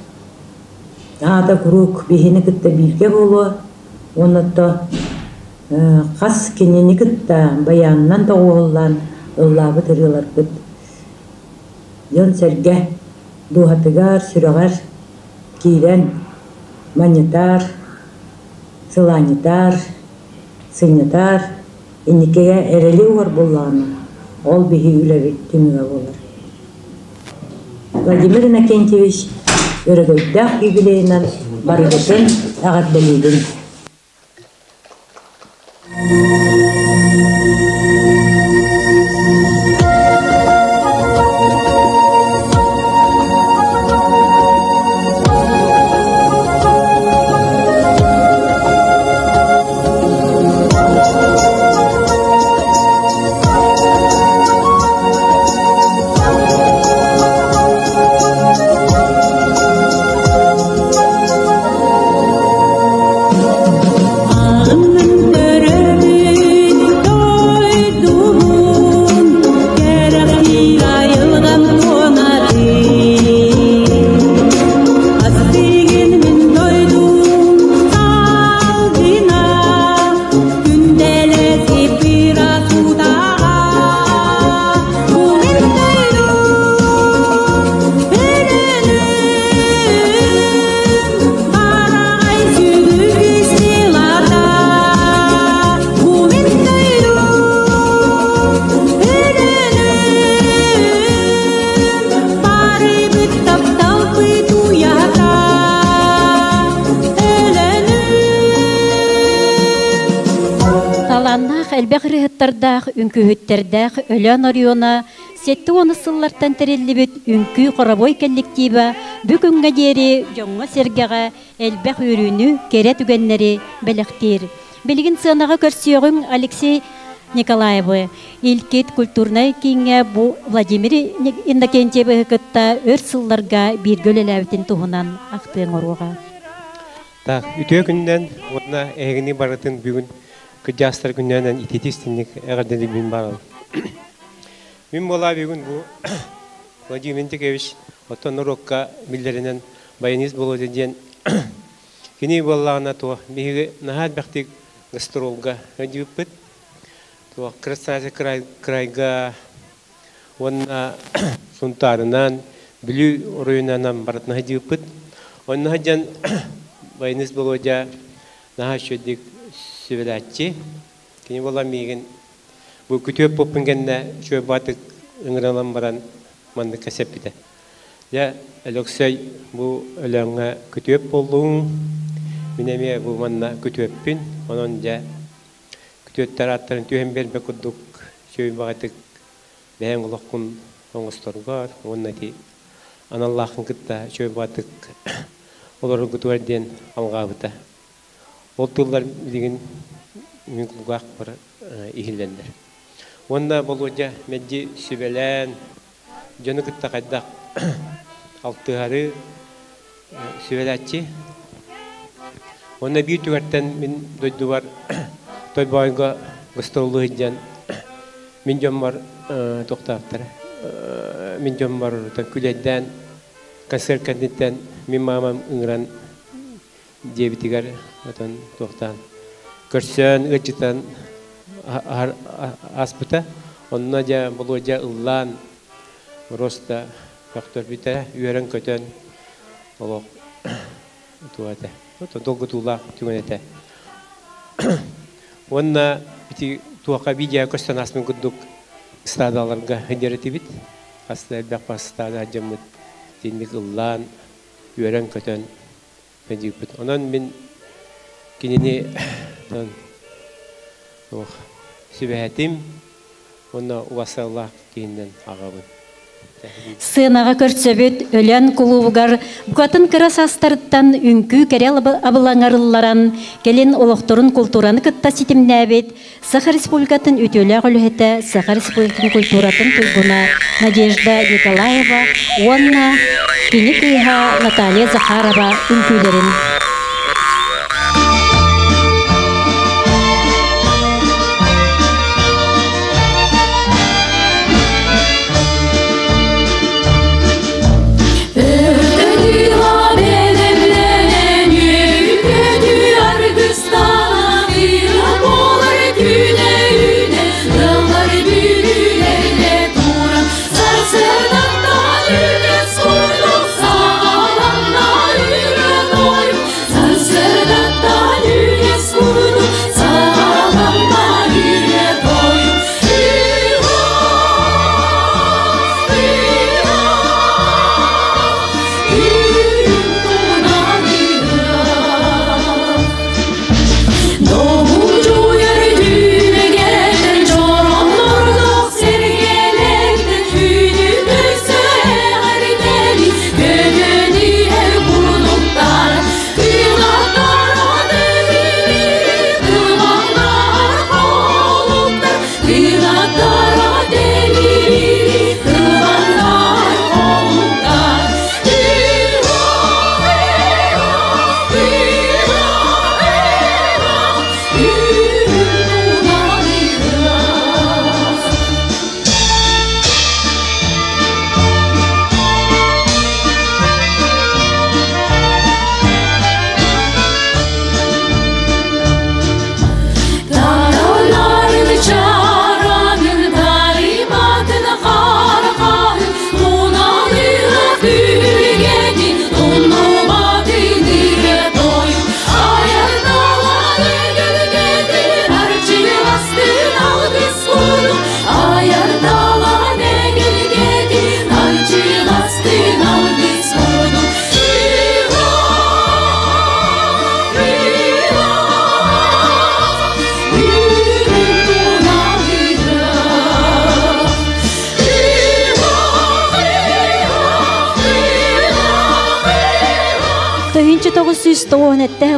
ада круг бихини кытта бирге болу, онытта қас кенені кытта баянынан тоғылан ыллабы тұрылар бұд. Жон сәрге дуғатыгар, сүрағар, кейден манетар, сыланетар, сынетар, енекеге әрелі ұғар болағына, ол бихи үләбет түміге болар. Владимир Иннокентьевич өрөгөйдәк юбилейнан барыбытын ағат білейдің. Әлбәғіріғіттардақ, үнкүхіттердақ, өлән ориона, сетті оны сыллартан тәрелі үнкү қорабой коллектива бүгінгі дері жоңға сергеға әлбәқ үріні кере түгеннері бәліқтер. Білген сынаға көрсеуғын Алексей Николаевы, илкет культурнай кейінге бұ Владимир Иннокентьевы күтті өр сылларға бір көлеләуітін тұғынан ақтың оруға. Үтө күннен, онына әгіні барытын бүгін Күдястар күннен итетистінік әғардеді мен барал. Мен бола бүгін бұл Владимир Иннокентьевич отон урокка билдерінен баянист болу деден кені болағына туа. Бегі нағад бәқтік гастролга ходюпыт. То красавица крайга он сунтарынан блю районынан баратна ходюпыт. Он находян байнис Володя нахашудик севелачи. Кини бола миген бу күтөп поппенгенне чөй батык ыңыралан баран манды касеппите. Я Алексей бу өлөңгө күтөп болдуң. Минеме бу манна күтөппин. Онон ja күтөттөр аттарын төһөн бербе кудук чөй багатык бәң улаккун оңосторгор. Оннати аналлахын кытта чөй батык олорун күтөрден алгабыта. Ол тыллар деген мүмкүнгак бар ихилдендер. Онда Володя медди сүбелен жаны кытта кайдак алтыгары сүбелачи. Онда бир түгәртен мин дойду бар той байга гастролы жан мин жон бар токтаптыр. Мин жон бар күләдән концерт кандидаттан мин мамам ыңран дебитигер отан токтан. Көрсен ычтан аспыта онна жа Володя ыллан роста фактор бите үйрен көтөн олок туата. То долго тула түгөнете. Онна бити туака видео көстөн асмын күдүк стадаларга хедеретибит. Аста бакпа стада жамыт тиндик ыллан үйрен көтөн пендипит. Онан мен кинени Сибәтим, онна уасаллах кейінден ағабын. Сынаға көрсөбөт өлен кулуугар букатын кырасастырыттан үнкү керел абылаңарылларан келен олохторун культураны кытта ситимнәбет Саха Республикатын үтөлі ағылыхеті Саха Республикатын культуратын тулгуна Надежда Николаева, онна Кеникыйха Наталья Захарова үнкүлерин.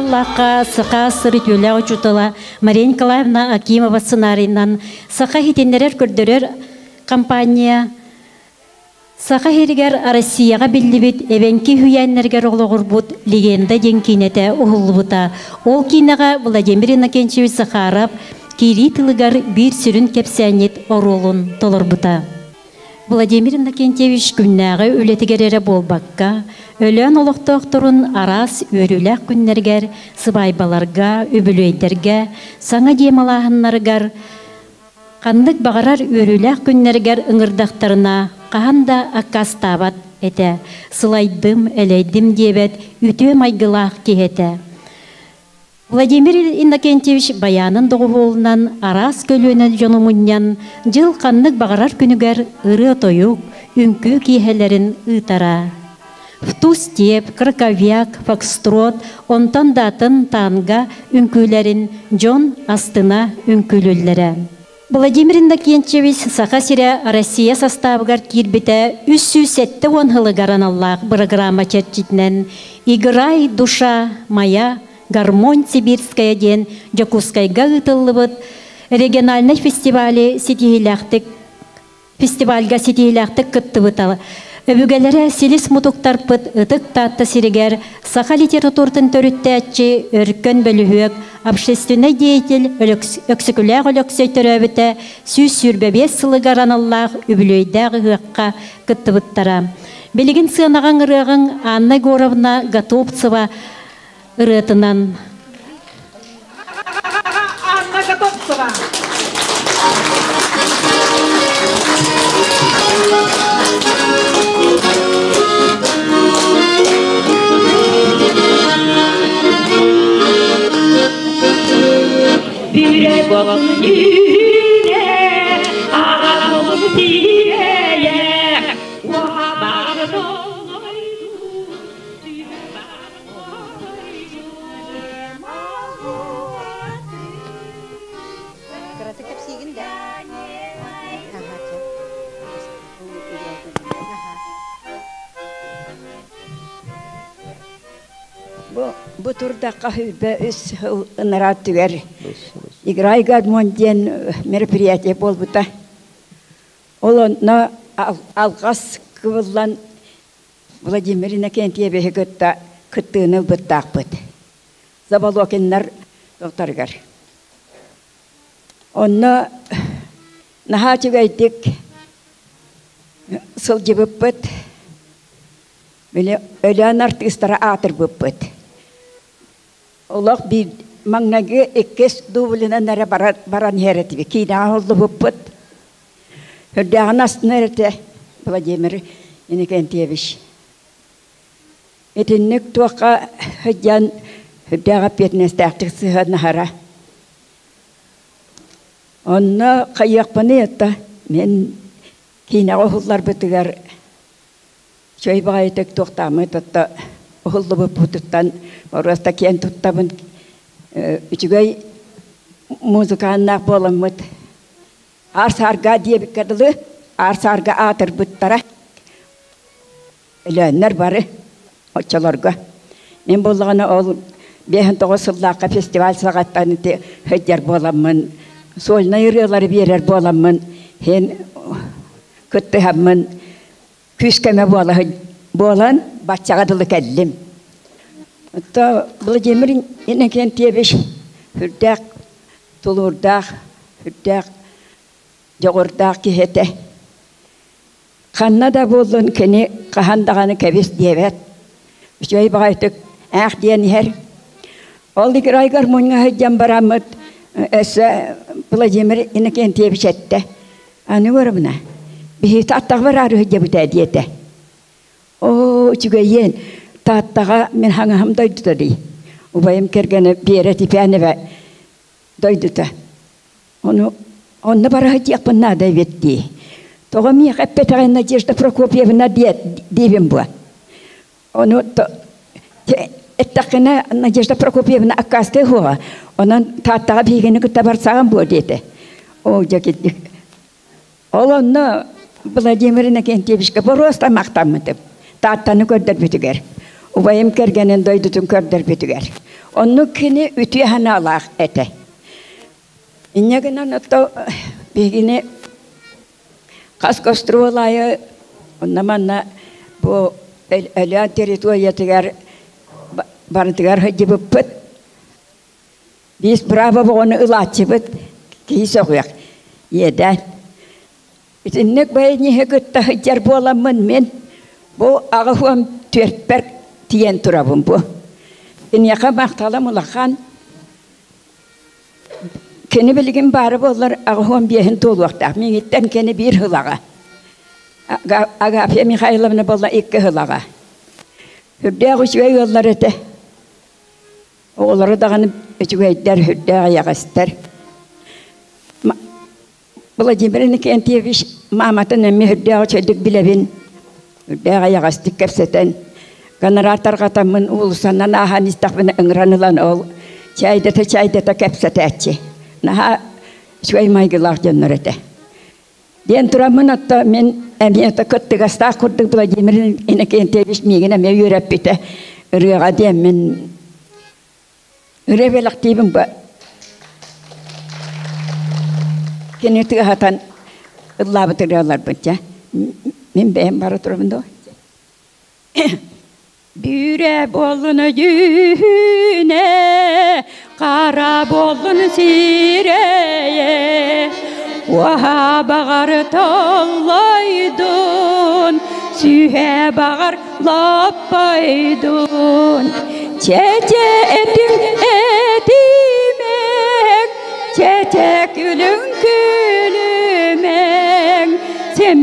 Лака Саха Сырытюля учутала Мария Николаевна Акимова сценарийнан Саха хитеннерер көрдөрөр компания Саха херигер Россияга биллибит эвенки хүйәннергер оглогурбут легенда денкинете ухулбута. Ол кинага Владимир Иннокентьевич Захаров кири тылыгар бир сүрүн кепсәнет оролун толорбута. Владимир Иннокентьевич күннәгы үлетигерере болбакка, өлөн олықтоқтырын арас өріләк күннергер, сыбайбаларга, үбілөйдерге, саңа демалағынларгар, қандық бағарар өріләк күннергер ыңырдақтарына қағанда аққас табат әті, сылайдым, әлейдім дебет, үтө майгылақ кехеті. Владимир Иннокентьевич баянын доғуолынан арас көлөнен жонумуннян жыл қаннық бағарар күнігер ыры тойук, үнкі кейхелерін ытара. Втустеп, краковяк, фокстрот, онтан датын танга үнкүлерін жон астына үнкүлілері. Владимир Иннокентьевич сақа сиря Россия составыгар кирбите 307 онхылыгаран Аллах программа чертитнен «Играй, душа моя», «Гармонь сибирская ден», «Джакускайга ытыллыбыт», региональный фестивале фестивальга сетихиляқтық кыттыбыталы. Өбүгелері селис мутуктарпыт ытык татты сиригер, саха литературтын төрүттәтчи, өркөн бөлүхөк, общественный деятель, өксікіләг өлөксөйтөрөбіті, сүз сүрбебес сылыгаран Аллах үбілөйдәғы ғыққа кыттыбыттара. Белігін сыанаған ырығын Анна Горовна Готовцева ырытынан. Анна Готовцева. Yürek olsun yürek, ağam olsun yürek, vahabağın olaydı, Bu turda kahve üs ınarat tüger. Играй гармон ден мероприятие болбута. Олонна алгас кывыллан Владимир Иннокентьевич гытта кыттыны быттакпыт. Забалокеннар доктаргар. Онна нахачыгайтык сылжыбыппыт. Биле өлөн артыстара атыр быппыт. Олақ бир маңнагы эккес дублина нәре баран херетиби. Кина олды быппыт. Хүрдәғын астын әрәті Владимир Иннокентьевич. Этіннік туаққа хүдян хүрдәға петнестәқтік сығын хара. Онна қайяқпаны етті. Мен кина олылар бұтығар чөй бағайтық тоқтамы тұтты. Олды бұппыттан Орыста кен тұттабын үчігөй музыканнақ боламыд. Арсарға дебік кәділі, арсарға атыр бұттара. Үләнлер бары, отчаларға. Мен болғаны ол 5-9 сыллаққа фестиваль сағаттаны хөттер боламын. Солына үрелері берер боламын. Хен күтті хамын. Күскәме болан, бачағадылы кәлім. Владимир Иннокентьевич хүрдәк, тулурдақ, хүрдәк, жоғырдақ кехеті. Қанна да болын кені қағандағаны кәбес девет. Үшөй бағайтық әқ дейін ер. Ол играй гармонға хөдден барамыд Владимир Иннокентьевич әтті. Аны көріміна. Бейі таттағы бар ары хөдде бұта әдеті. О, үчігейен. Таттаға мен хаңағым дойдыда дей. Убайым кергені береті пәневе дойдыда. Онны бара хатияқпын надай ветті. Тоға мен қаппетағын Надежда Прокопьевна дейбім бұа. Оны әттақына Надежда Прокопьевна аққасты хуға. Онын таттаға бейгені күтті барсаған бұа деді. О, жакеттік. Ол онны Владимир Иннокентьевичке бұрыста мақтамыдым. Таттаны көрдір бүтігер. Убайым кергенен дойдутун көрдір бүтігер. Онны кені үті хана алақ әті. Иннегінен отто бігіне қас көстіру олайы, онна манна бұл өліан территориятығар барытығар хөдді бұппыт. Біз браво бұғыны ұлатшы бұт, кейі соғыяқ. Еден. Итиннек байни хекетта хыджар боламын мен. Бу ағыхуам төртпер тиен турабын бу. Иньяқа мақталам улахан. Кені білген бары болар ағыхуам бейхін толуақтақ. Мен еттен кені бір хылаға. Агафия Михайловна болла 2 хылаға. Хүрдәғ үшігай олар әті. Олары дағаны үшігайдар хүрдәғ яғастар. Владимир Кентьевич маматын әмі хүрдәғ чөйдік білебін. Хүрдәғ яғастық кәпсетен. Генераторға тамын ұлысаннан ахан істақпыны ұңранылан ол. Чайдата кәпсеті әтші. Наха үшігай майгылақ жоныр әті. Ден тұрамын атта мен әмиеті күттіғаста құрдық Владимир Кентьевич меген әме үйрәп біті. Үріға дем мен үрәбелік дейбін ба. Кені тұғатан ұллабы тұрғалар бұнша. Мен бәйім бары тұрымын да. Büyre bolun yüne, kara bolun sireye, vaha bağır tallaydın, sühe bağır lappaydın. Çece etim etimek, çete gülün gülümek, sen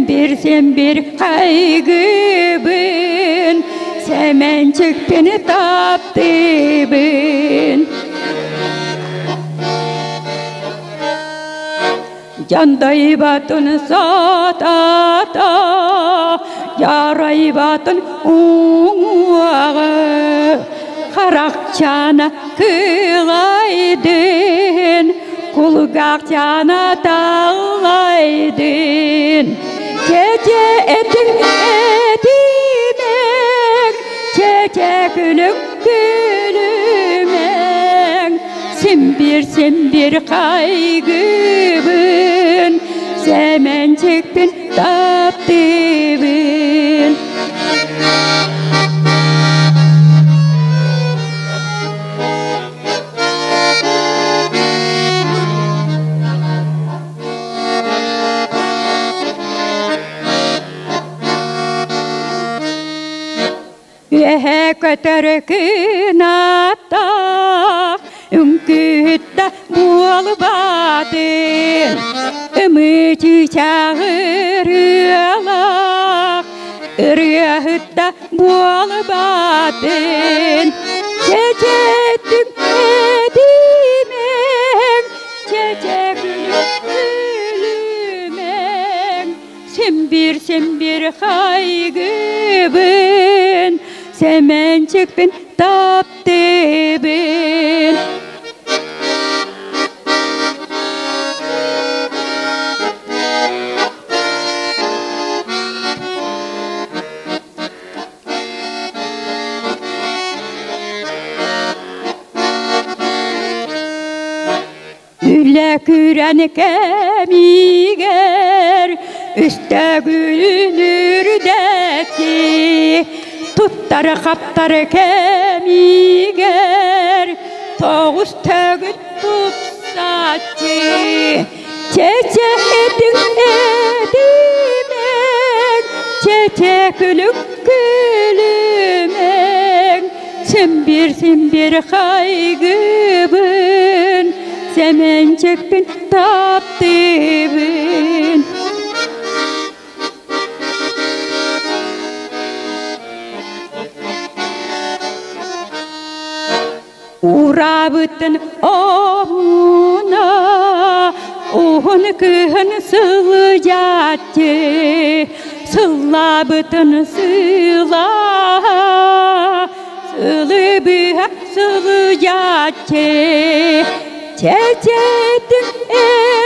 bir kaygıbın. Semencik beni taptı-bın. Canday batın satata, yaray batın uağı. Karakçana kılaydın, kulgakçana dağlaydın. Gece etin Çeke gülük gülümek, sen bir kaygıbın, semencik bin taptı-bın. Kötörkün atta, ünkütte bol batın, ümücü çağırıyorlar, ürüyütte bol batın, çeçettik edimek, çeçekülük gülümek, sen bir kaygıbın, semencik bin taptı-bın. Üle küren kemiger, üstte gülünürdeki, tuttar kaptar kemiger, toğuz tögül tupsatçı. Çeçe edin edimek, çeçe gülük gülümek, sen bir kaygıbın, semencik bin taptı-bın. Urabıtın oğuna, oğun kıhın sılıcatçı, sıllabıtın sıla, sılı büha sılıcatçı. Çeçetin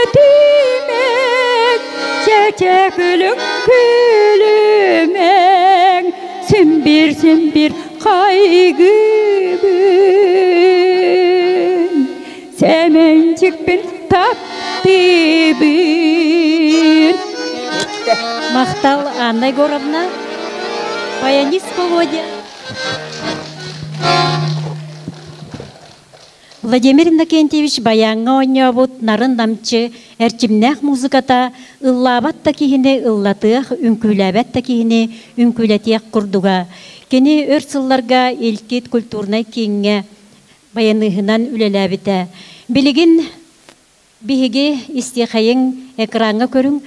edimek, çeçe gülük gülümek, sen bir kaygıbın, semencik bin taptı-bın. Мақтал Анна Егоровна, баянист Володя. Владимир Иннокентьевич баянга ойнобут нарын намчы эрчимнэх музыката ыллабат та кихини ыллатыах үнкүләбәт та кихини үнкүләтиях курдуга. Кени өрсылларга илкит культурнай киңе баяныхынан үлеләбите. Билигин биһиги истихайың экранга көрүң.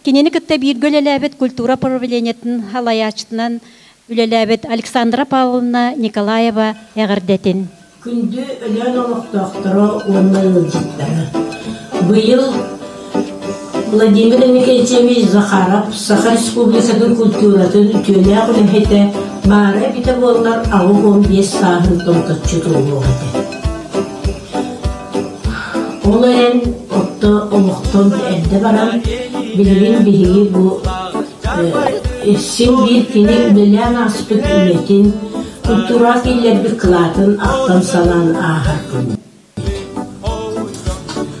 Кинени кытта биргөлеләбет культура правлениятын халаячтынан үлеләбет Александра Павловна Николаева ягырдетин. Күнді өлен олықтақтыры онлайн ұлжыттары. Бұйыл Владимир Иннокентьевич Захаров Саха Республикасының культуратын үтелі құлехеті бары біті болғар ауы 15 сағын тоңтатшы тұлы оғады. Ол өрен отты олықтың әрді барам білген бігі бұл сен бір кені үлелен аспыт үлетін культура келлерді қылатын ақтан салан ағыр күн.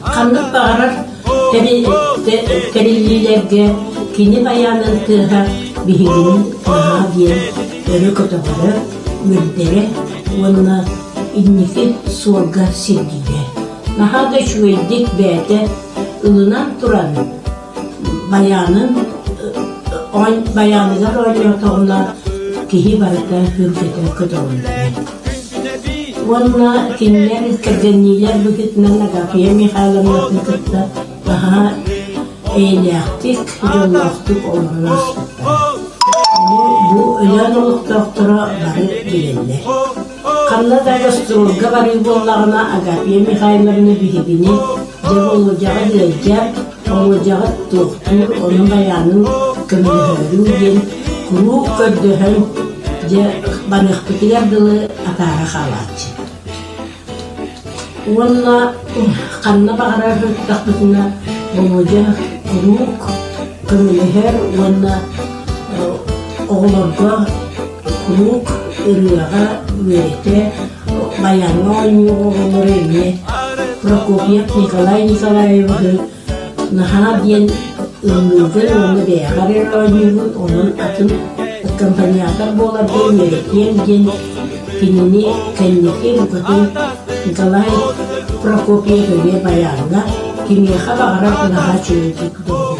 Қандық бағарар тәрелілерге кені баянын тұға бігігінің тұға ден өрі көтіғыры өрдері оны иннекі суырға сергеге. Нахада шуелдік бәді ұлынан тұран баяныгар ойнатығына кихи барыта хүргетен көтөөлү. Уонна кинилер киргеннилер бүгүтүнөн Агафья Михайловна кытта баха эйлектик жоллоктук олорунас. Бу өлөн олуктоктора бары билеллер. Канна дагастурга бары боллагына Агафья Михайловна бигини жаболужага дилежер, олужага токтур, onun баянын көмөлөрү Круг көрдөһөн же баныхпытыгар дылы атара халатчы. Онна канна багара хөттақпытына болужа круг көмөлөһөр онна оғлорга круг ырыяга өйте баянга ойну оғлор эне Прокопьев Николай Николаевны наха диен Ümürgen onu beğer oynuyor, onun atın kampanyatlar bolar demeyken gen kinini kendiki bukatın Nikolay Prokopiev'e bayanına kimi haber daha çözüldük doğru.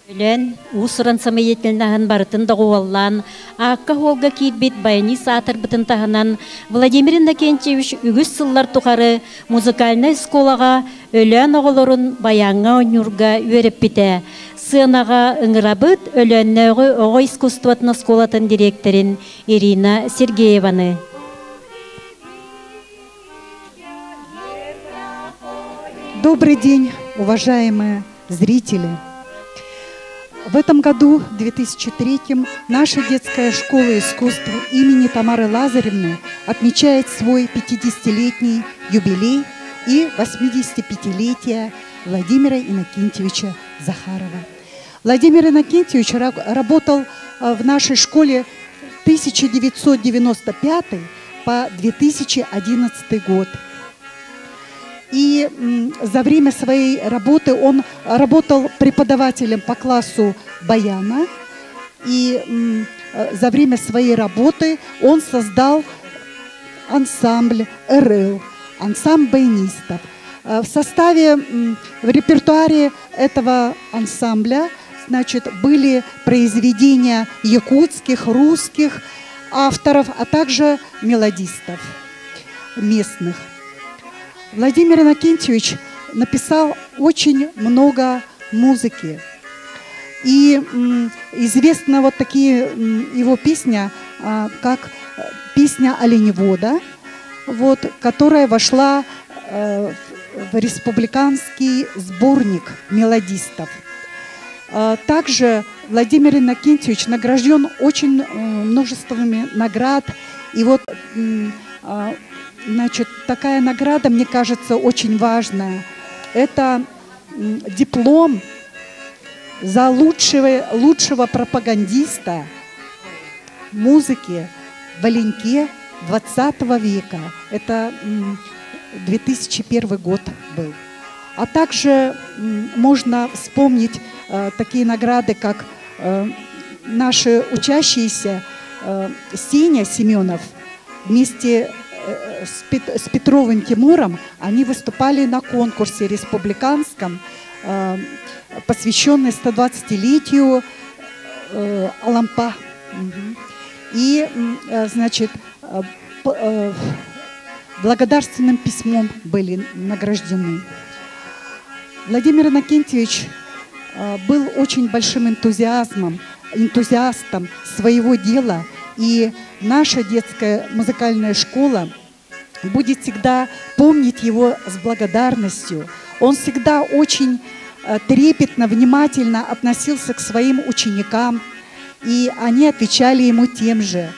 Өлен усыран самайетелнахын барытын дағуаллан, аққа холга кейбет баяни сатыр бытын тағынан Владимир Иннокентьевич үгіз сыллар тұқары музыкальный сколаға өлен оғылырын баяңға ойнурға өріп біті. Сынаға ыңырабыт өлөннөгі оғы искусствотны сколатын директорин Ирина Сергееваны. Добрый день, уважаемые зрители! В этом году, 2003, наша детская школа искусств имени Тамары Лазаревны отмечает свой 50-летний юбилей и 85-летие Владимира Иннокентьевича Захарова. Владимир Иннокентьевич работал в нашей школе 1995 по 2011 год. И за время своей работы он работал преподавателем по классу баяна. И за время своей работы он создал ансамбль РЛ, ансамбль баянистов. В составе, в репертуаре этого ансамбля, значит, были произведения якутских, русских авторов, а также мелодистов местных. Владимир Иннокентьевич написал очень много музыки. И известна вот такие его песня, как песня «Оленевода», вот, которая вошла в республиканский сборник мелодистов. Также Владимир Иннокентьевич награжден очень множествами наград. И вот, значит, такая награда, мне кажется, очень важная. Это диплом за лучшего пропагандиста музыки в Оленьке 20 века. Это 2001 год был. А также можно вспомнить такие награды, как наши учащиеся Сеня Семенов вместе с Петровым Тимуром они выступали на конкурсе республиканском, посвященный 120-летию Алампа. И, значит, благодарственным письмом были награждены. Владимир Иннокентьевич был очень большим энтузиастом своего дела, и наша детская музыкальная школа будет всегда помнить его с благодарностью. Он всегда очень трепетно, внимательно относился к своим ученикам, и они отвечали ему тем же.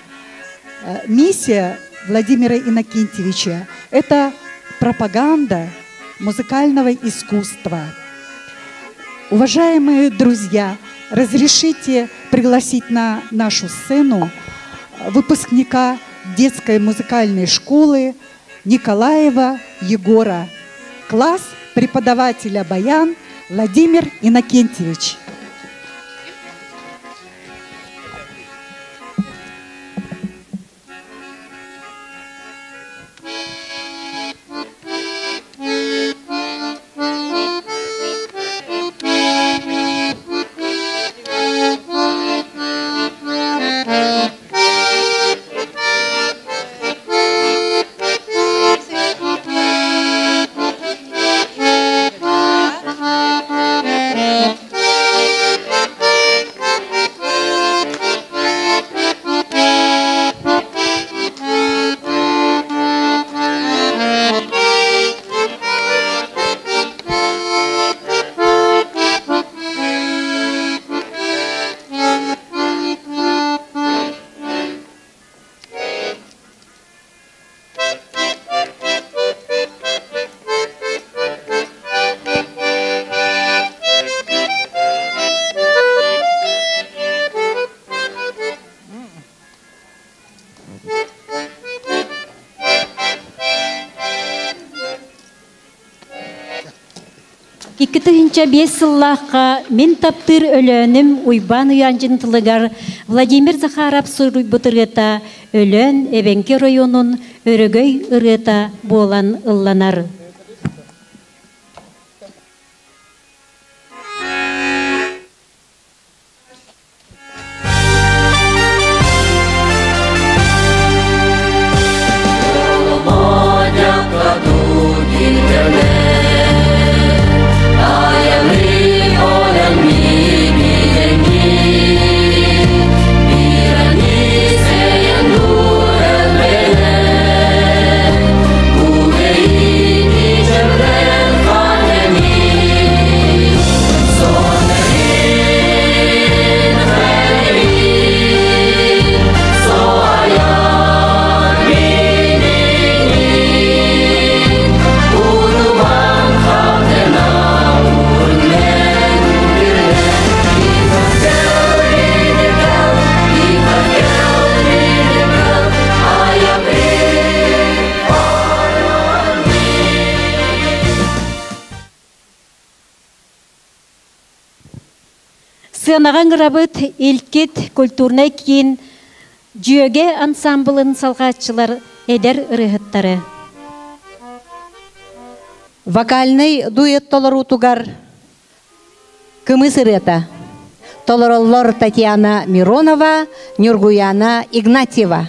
Миссия Владимира Иннокентьевича – это пропаганда музыкального искусства. Уважаемые друзья, разрешите пригласить на нашу сцену выпускника детской музыкальной школы Николаева Егора, класс преподавателя баян Владимир Иннокентьевич. Иккітігінші 5 сыллаққа мен таптыр өлөнім уйбан уянжын тылыгар Владимир Захаров сұруй бұтырғыта өлөн Эбенке районын өрігөй ұрғыта болан ылланар. Сынаған ғырабыт илкет культурнай кейін жүйеге ансамблын салғатшылар әдер ұрығыттары. Вокальный дуэт толору тугар кымыс ырыта. Толороллор Татьяна Миронова, Нюргуяна Игнатьева.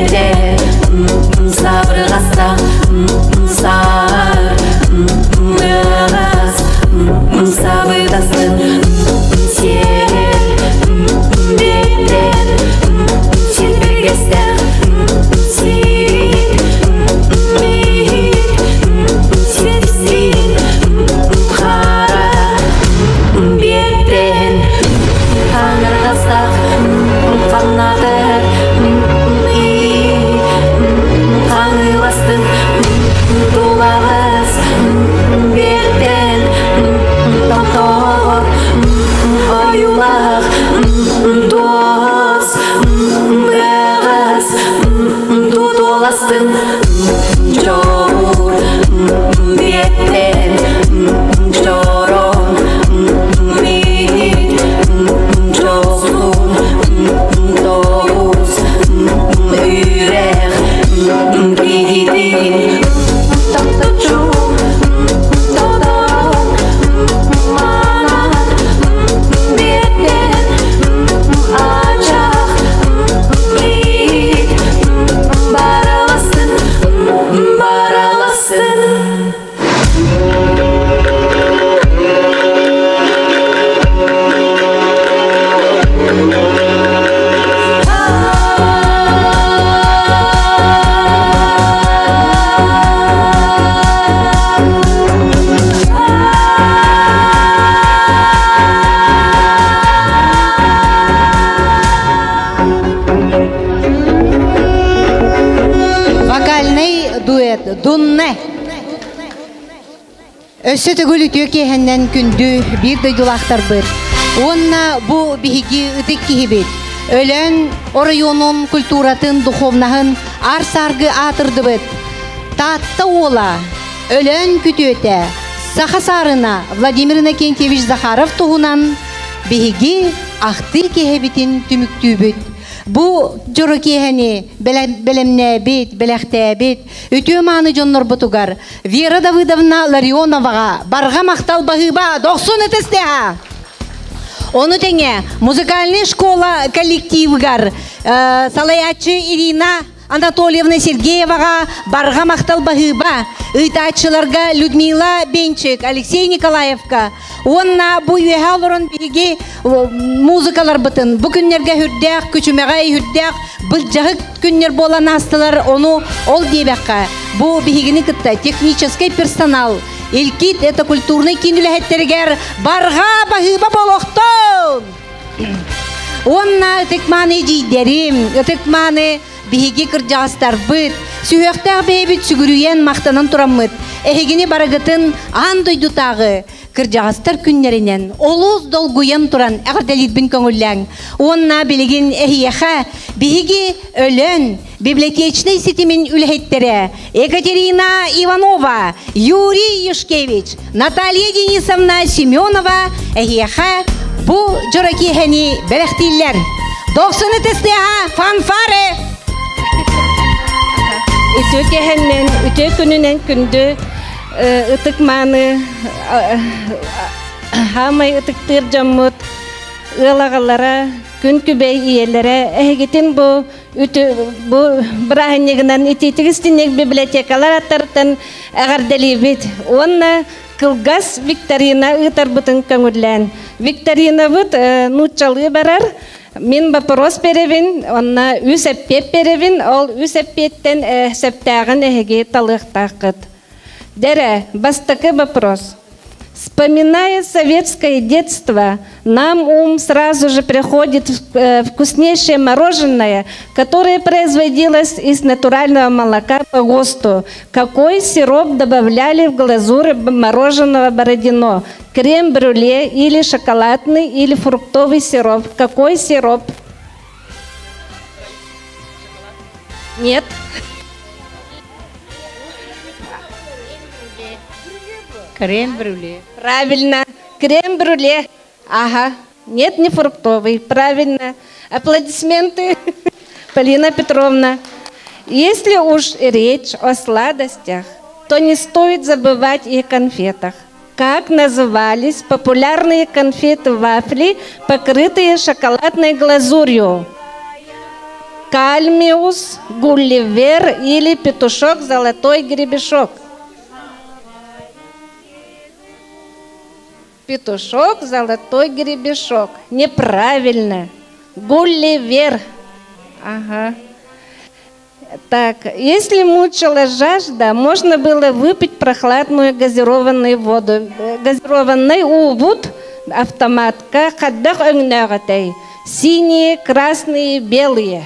бере сабырғаста сар сабырдасын сел бетер сербергестер сирит мейт серсин қара беттен таңырғастақ қанатыр қаңыластың долағыз беттен тоқтор аюлақ дос ағыз дудоластың жауыр беттен жорон мейт жосун тоғыз үйрек кигитин тақтачу тодан манат беттен ачақ мейт бараласын Вокальный дуэт Дунне. Өссө төгүл үтө кехенден күндү бир дойдулактар бір. Онна бу биһиги ытык кихибит. Өлөн районун культуратын, духовнаһын арсаргы атырдыбыт. Татты ола, өлөн күтөтө, сахасарына Владимир Иннокентьевич Захаров туһунан биһиги ахты кехебитин түмүктүүбүт. Бу жору кехени белемнебит, белехтебит, үтө маны жоннор бутугар. Вера Давыдовна Ларионовага барга мактал багыба 90 этестеха. Onu теңе музыкальный школа коллективгар Салаячы Ирина Анатольевна Сергеевага барга мактал багыба, ыйтачыларга Людмила Бенчик, Алексей Николаевка. Онна бу юхалорон биги музыкалар бытын. Бу күннерге хүрдәк, күчүмәгәй хүрдәк, былҗагы күннер болан астылар, оны ол дебәккә. Бу бигини кытта технический персонал. Илкит это культурный кинуләһәттергәр барга багыба болохтон. Онна текманы җидәрим, текманы биһиги кырҗастар бит, сүйәктәр бебит сүгүрүен мактанан тураммыт. Эхигини барагытын ан дойдутагы кырҗастар күннәреннән олуз долгуян туран әгәрдәлит бин көңүлләң. Онна билигин эхияха биһиги өлөн библиотечный сетимин үлһәттере Екатерина Иванова, Юрий Юшкевич, Наталья Денисовна Семенова эхияха бу жоракихани белехтилләр. 90 тестеха фанфаре. Үтө кехеннен, үтө күнүнен күндү ытык маны хамай ытыктыр жаммыт ылагалара күн күбей иелере эхигитин бу үтө бу брахинегинен ититигистинег библиотекалар аттартан агарделибит. Онна кылгас викторина ытар бутын көңүрлән. Викторина бут нучалы барар. Мен вопрос беревин, онна үсеппеп беревин, ол үсеппеттен септагын эхиге талыктакыт. Дере, бастакы вопрос. Вспоминая советское детство, нам сразу же приходит вкуснейшее мороженое, которое производилось из натурального молока по ГОСТу. Какой сироп добавляли в глазурь мороженого Бородино? Крем-брюле или шоколадный или фруктовый сироп? Какой сироп? Нет. Крем-брюле. Правильно. Крем-брюле. Ага. Нет, не фруктовый. Правильно. Аплодисменты, Полина Петровна. Если уж речь о сладостях, то не стоит забывать и о конфетах. Как назывались популярные конфеты-вафли, покрытые шоколадной глазурью? Кальмиус, Гулливер или петушок, золотой гребешок? Петушок, золотой гребешок. Неправильно. Гулливер. Ага. Так, если мучила жажда, можно было выпить прохладную газированную воду. Газированный увуд автоматка каддах өңнәгәтәй. Синие, красные, белые.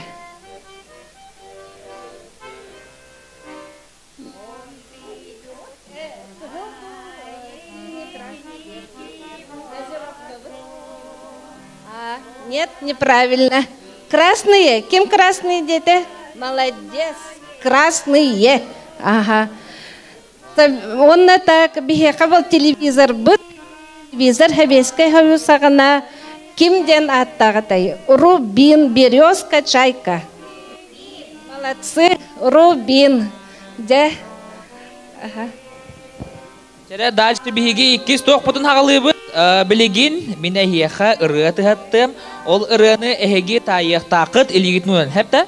Нет, неправильно. Красные. Кем красные дети? Молодец. Красные. Ага. Он на так бихекавал телевизор быт. Телевизор хабескай хавю сагана. Ким ден аттагатай? Рубин, березка, чайка. Молодцы. Рубин. Де. Ага. Тере дальше бихиги икки стоқ потун хагалыбыт. Билигин мине хиеха ырыты хаттым. Ол ырыны эхеги тайех тақыт илигит нуын. Хепта?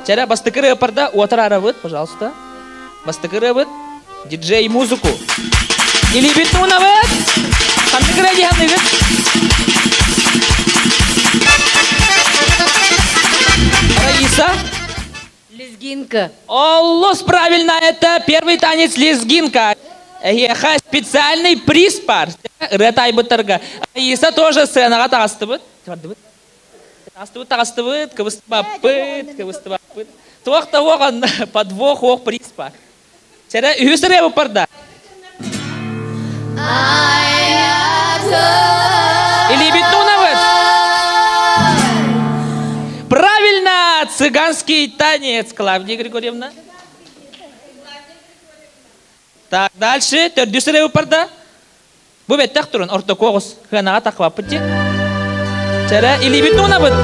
Тере бастыкыры ыпарда отыр арабыт, пожалуйста. Бастыкыры ыпыт. Диджей музыку. Илигит нуын абыт. Хандыкыры дихандыгыт. Раиса? Лезгинка. Оллос, правильно, это первый танец лезгинка. Еха специальный приз пар. Ретай бутырга. Раиса тоже сцена тағастыбыт. Тағастыбыт, кывыстыбапыт. Тоқта оған подвох оқ приз пар. Тере үйсіре бұпырда. Или битнунавыт. Правильно, цыганский танец, Клавдия Григорьевна. Так, дальше. Төрдүсіре ұпарда. Бұл беттек тұрын, орта коғыз. Ханаға тақва пыти. Чара, или битнуна бұд.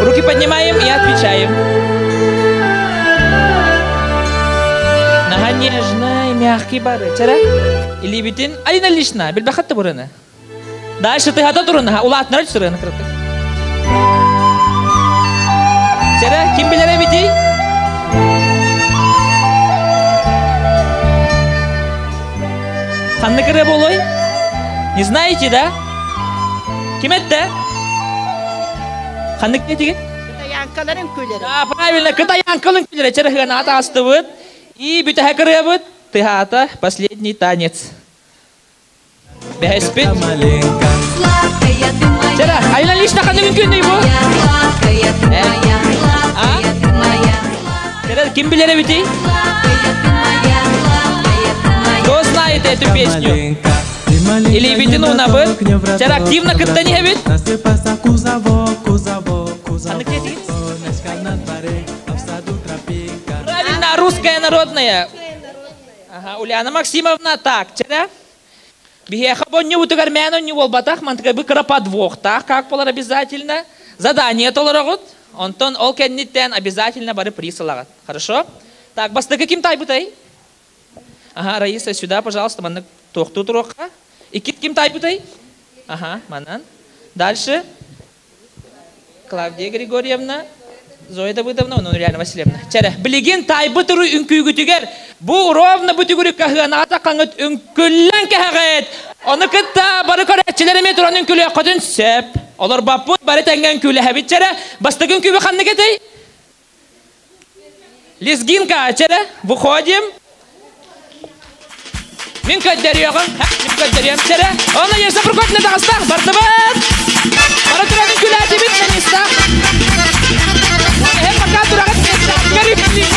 Руки поднимаем и отвечаем. Нага нежный, мягкий бары. Чара, или битин. Алина лишна, білбақатты бұрыны. Дальше ты хата тұрын. Улатнар түсіріні кірді. Чара, ким білері бити? Ханны кірі болой? Не знаете, да? Кем это? Ханны кірі теген? Кытаянкаларын күлері. Да, правильно, кытаянкаларын күлері. Чәрі ата асты бұд. И бүті хәкірі бұд. Ты хата, последний танец. Бәй спит. Чәрі, айна лишна ханны мүмкін бұл? Чәрі, кем білері бітей? Кто знает эту песню? Или битину на быт? Чара активно как-то не бит? Правильно, русская народная. Ага, Ульяна Максимовна, так, чара? Бихеха бонни утыгар мяну не волбатах, мантыка быкара подвох, так, как полар обязательно? Задание толарагут, онтон олкенниттен обязательно бары присылагат. Хорошо? Так, басты каким тайбытай? Ага, Раиса, сюда, пожалуйста, манна тохту троха. И кит ким тайбытай? Ага, манан. Дальше. Клавдия Григорьевна. Зоя Давыдовна, ну реально Васильевна. Чара, билигин тайбытыру үнкүйгүтүгер. Бу ровно бүтүгүрү кахыаната каңыт үнкүллен кахагет. Оны кытта бары көрәтчилереме туран үнкүлү кодун сөп. Олар баппут бары тәңген күлі хәбит чара. Бастыгын күбі ханны кетей? Лезгинка, чара, выходим. Мин каддерьягым, мин каддерьям чара. Оны ерсе прокотны дағыстақ, бардыбыт. Бары туран үнкүлі әдебит мен істақ. Hem bakal duragak nesta, very please.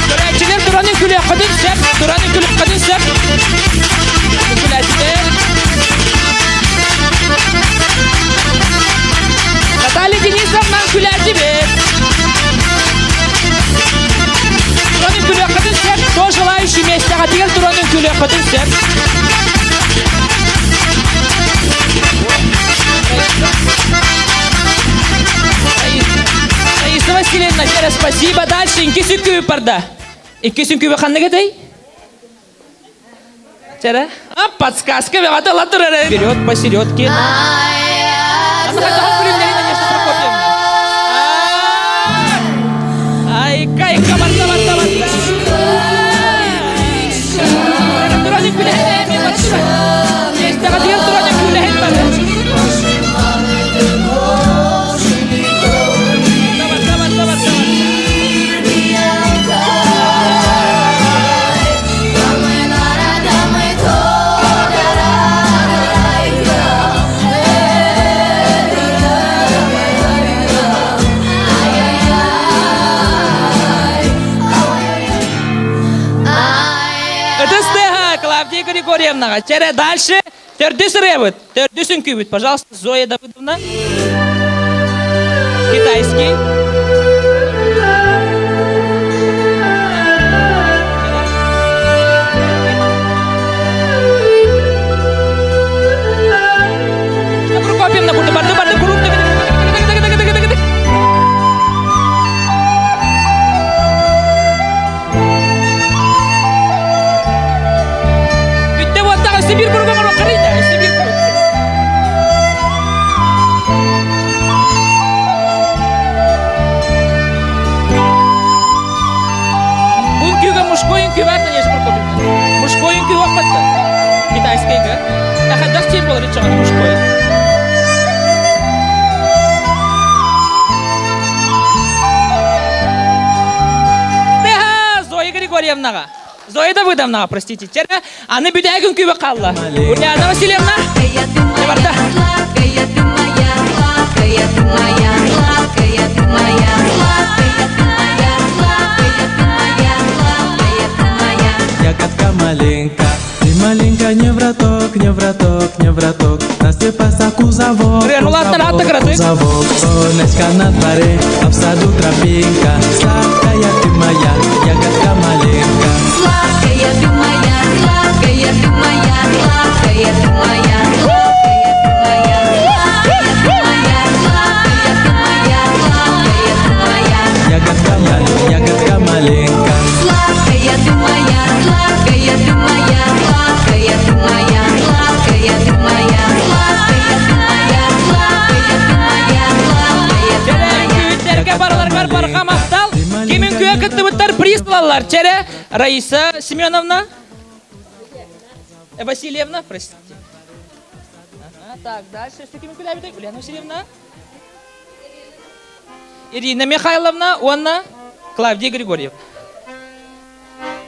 Duracılar duranın külü kadın sep, duranın külü kadın sep. Külüler. Natali Denisovna külücü bir. Duranın külü kadın sep, то желающий место, а теперь дуранın külü kadın sep. Раиса Васильевна, Кера, спасибо. Дальше, инкисюкю парда. Инкисюкю ханны гетай? Чара? А, подсказка, вята латура. Вперед, посередке. Григорьевна. Чере дальше. Тердюс ревит. Тердюсин кюбит. Пожалуйста, Зоя Давыдовна. Китайский. Прокопьевна, барды круг. Видите, вот так, Сибирь кругом, Сибирь круг. Мужской инкю варта не Прокопьевна. Мужской инкю вахпатта. Китайский, га? Я ходах тем был речан мужской. Зоя Григорьевна. Зоя Давыдовна, простите. Теперь она бедяга инкю вакалла. Ульяна Васильевна. Варта. Ягодка маленька, ты маленька, не враток, не враток, не враток. На все паса кузовок, кузовок. Солнышко на дворе, а в саду тропинка. Сладкая ты моя, ягодка маленька. Сладкая ты моя, сладкая ты моя, сладкая ты моя. Ягодка маленька. Сладкая ты моя, сладкая ты моя, сладкая ты моя, сладкая ты моя, сладкая ты моя, сладкая ты моя, сладкая. Кимин күйәкетті бұттар приз алалар. Чере Раиса Семеновна. Васильевна, простите. Так, дальше. Что кимин күйәбіді? Ульяна Васильевна. Ирина Михайловна, Онна, Клавдия Григорьев.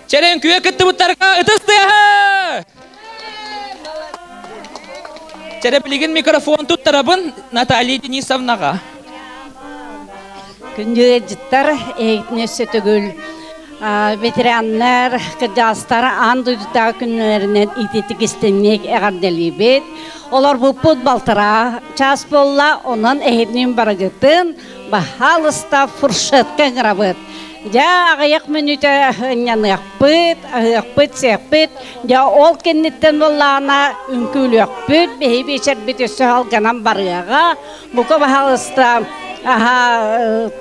Черен күйәкетті бұттарға ұтыстығы! Чере білген микрофон тұттарабын Наталья Денисовнаға. Күнде жыттар әйтнесі түгіл. Ветерандар, кыжастар анды жұта күнлерінен итетік істемек әғарделі бет. Олар бұл футболтара час болла, онын әйтнен барагытын бахалыста фуршетка ғырабыт. Ja ағаяқ мүніті ағаяқпыт, сәқпыт. Ja ол кеннеттен боллағына үнкілі өқпыт, бейі бешер бітесі алғанан барыға. Бұқы бахалыста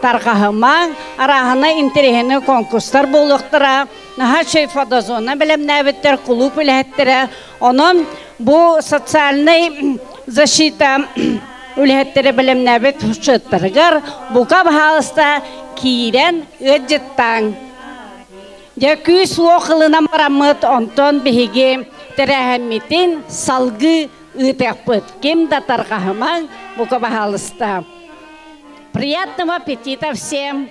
тарғағымаң, арағына интерегені конкурстар болуқтыра. Наға шей фотозона білім нәбіттер, клуб үләттірі. Оның бұл социальный защита үләттірі білім нәбіт ұшыттырғыр. Бұқа бахалыста кирен өджеттан. Ja күс уақылынан барамыт, онтон бігеге тәрәхәмметін салғы ұтақпыт. Кем да тарғағымаң бұқа бахалыста. Приятного аппетита всем!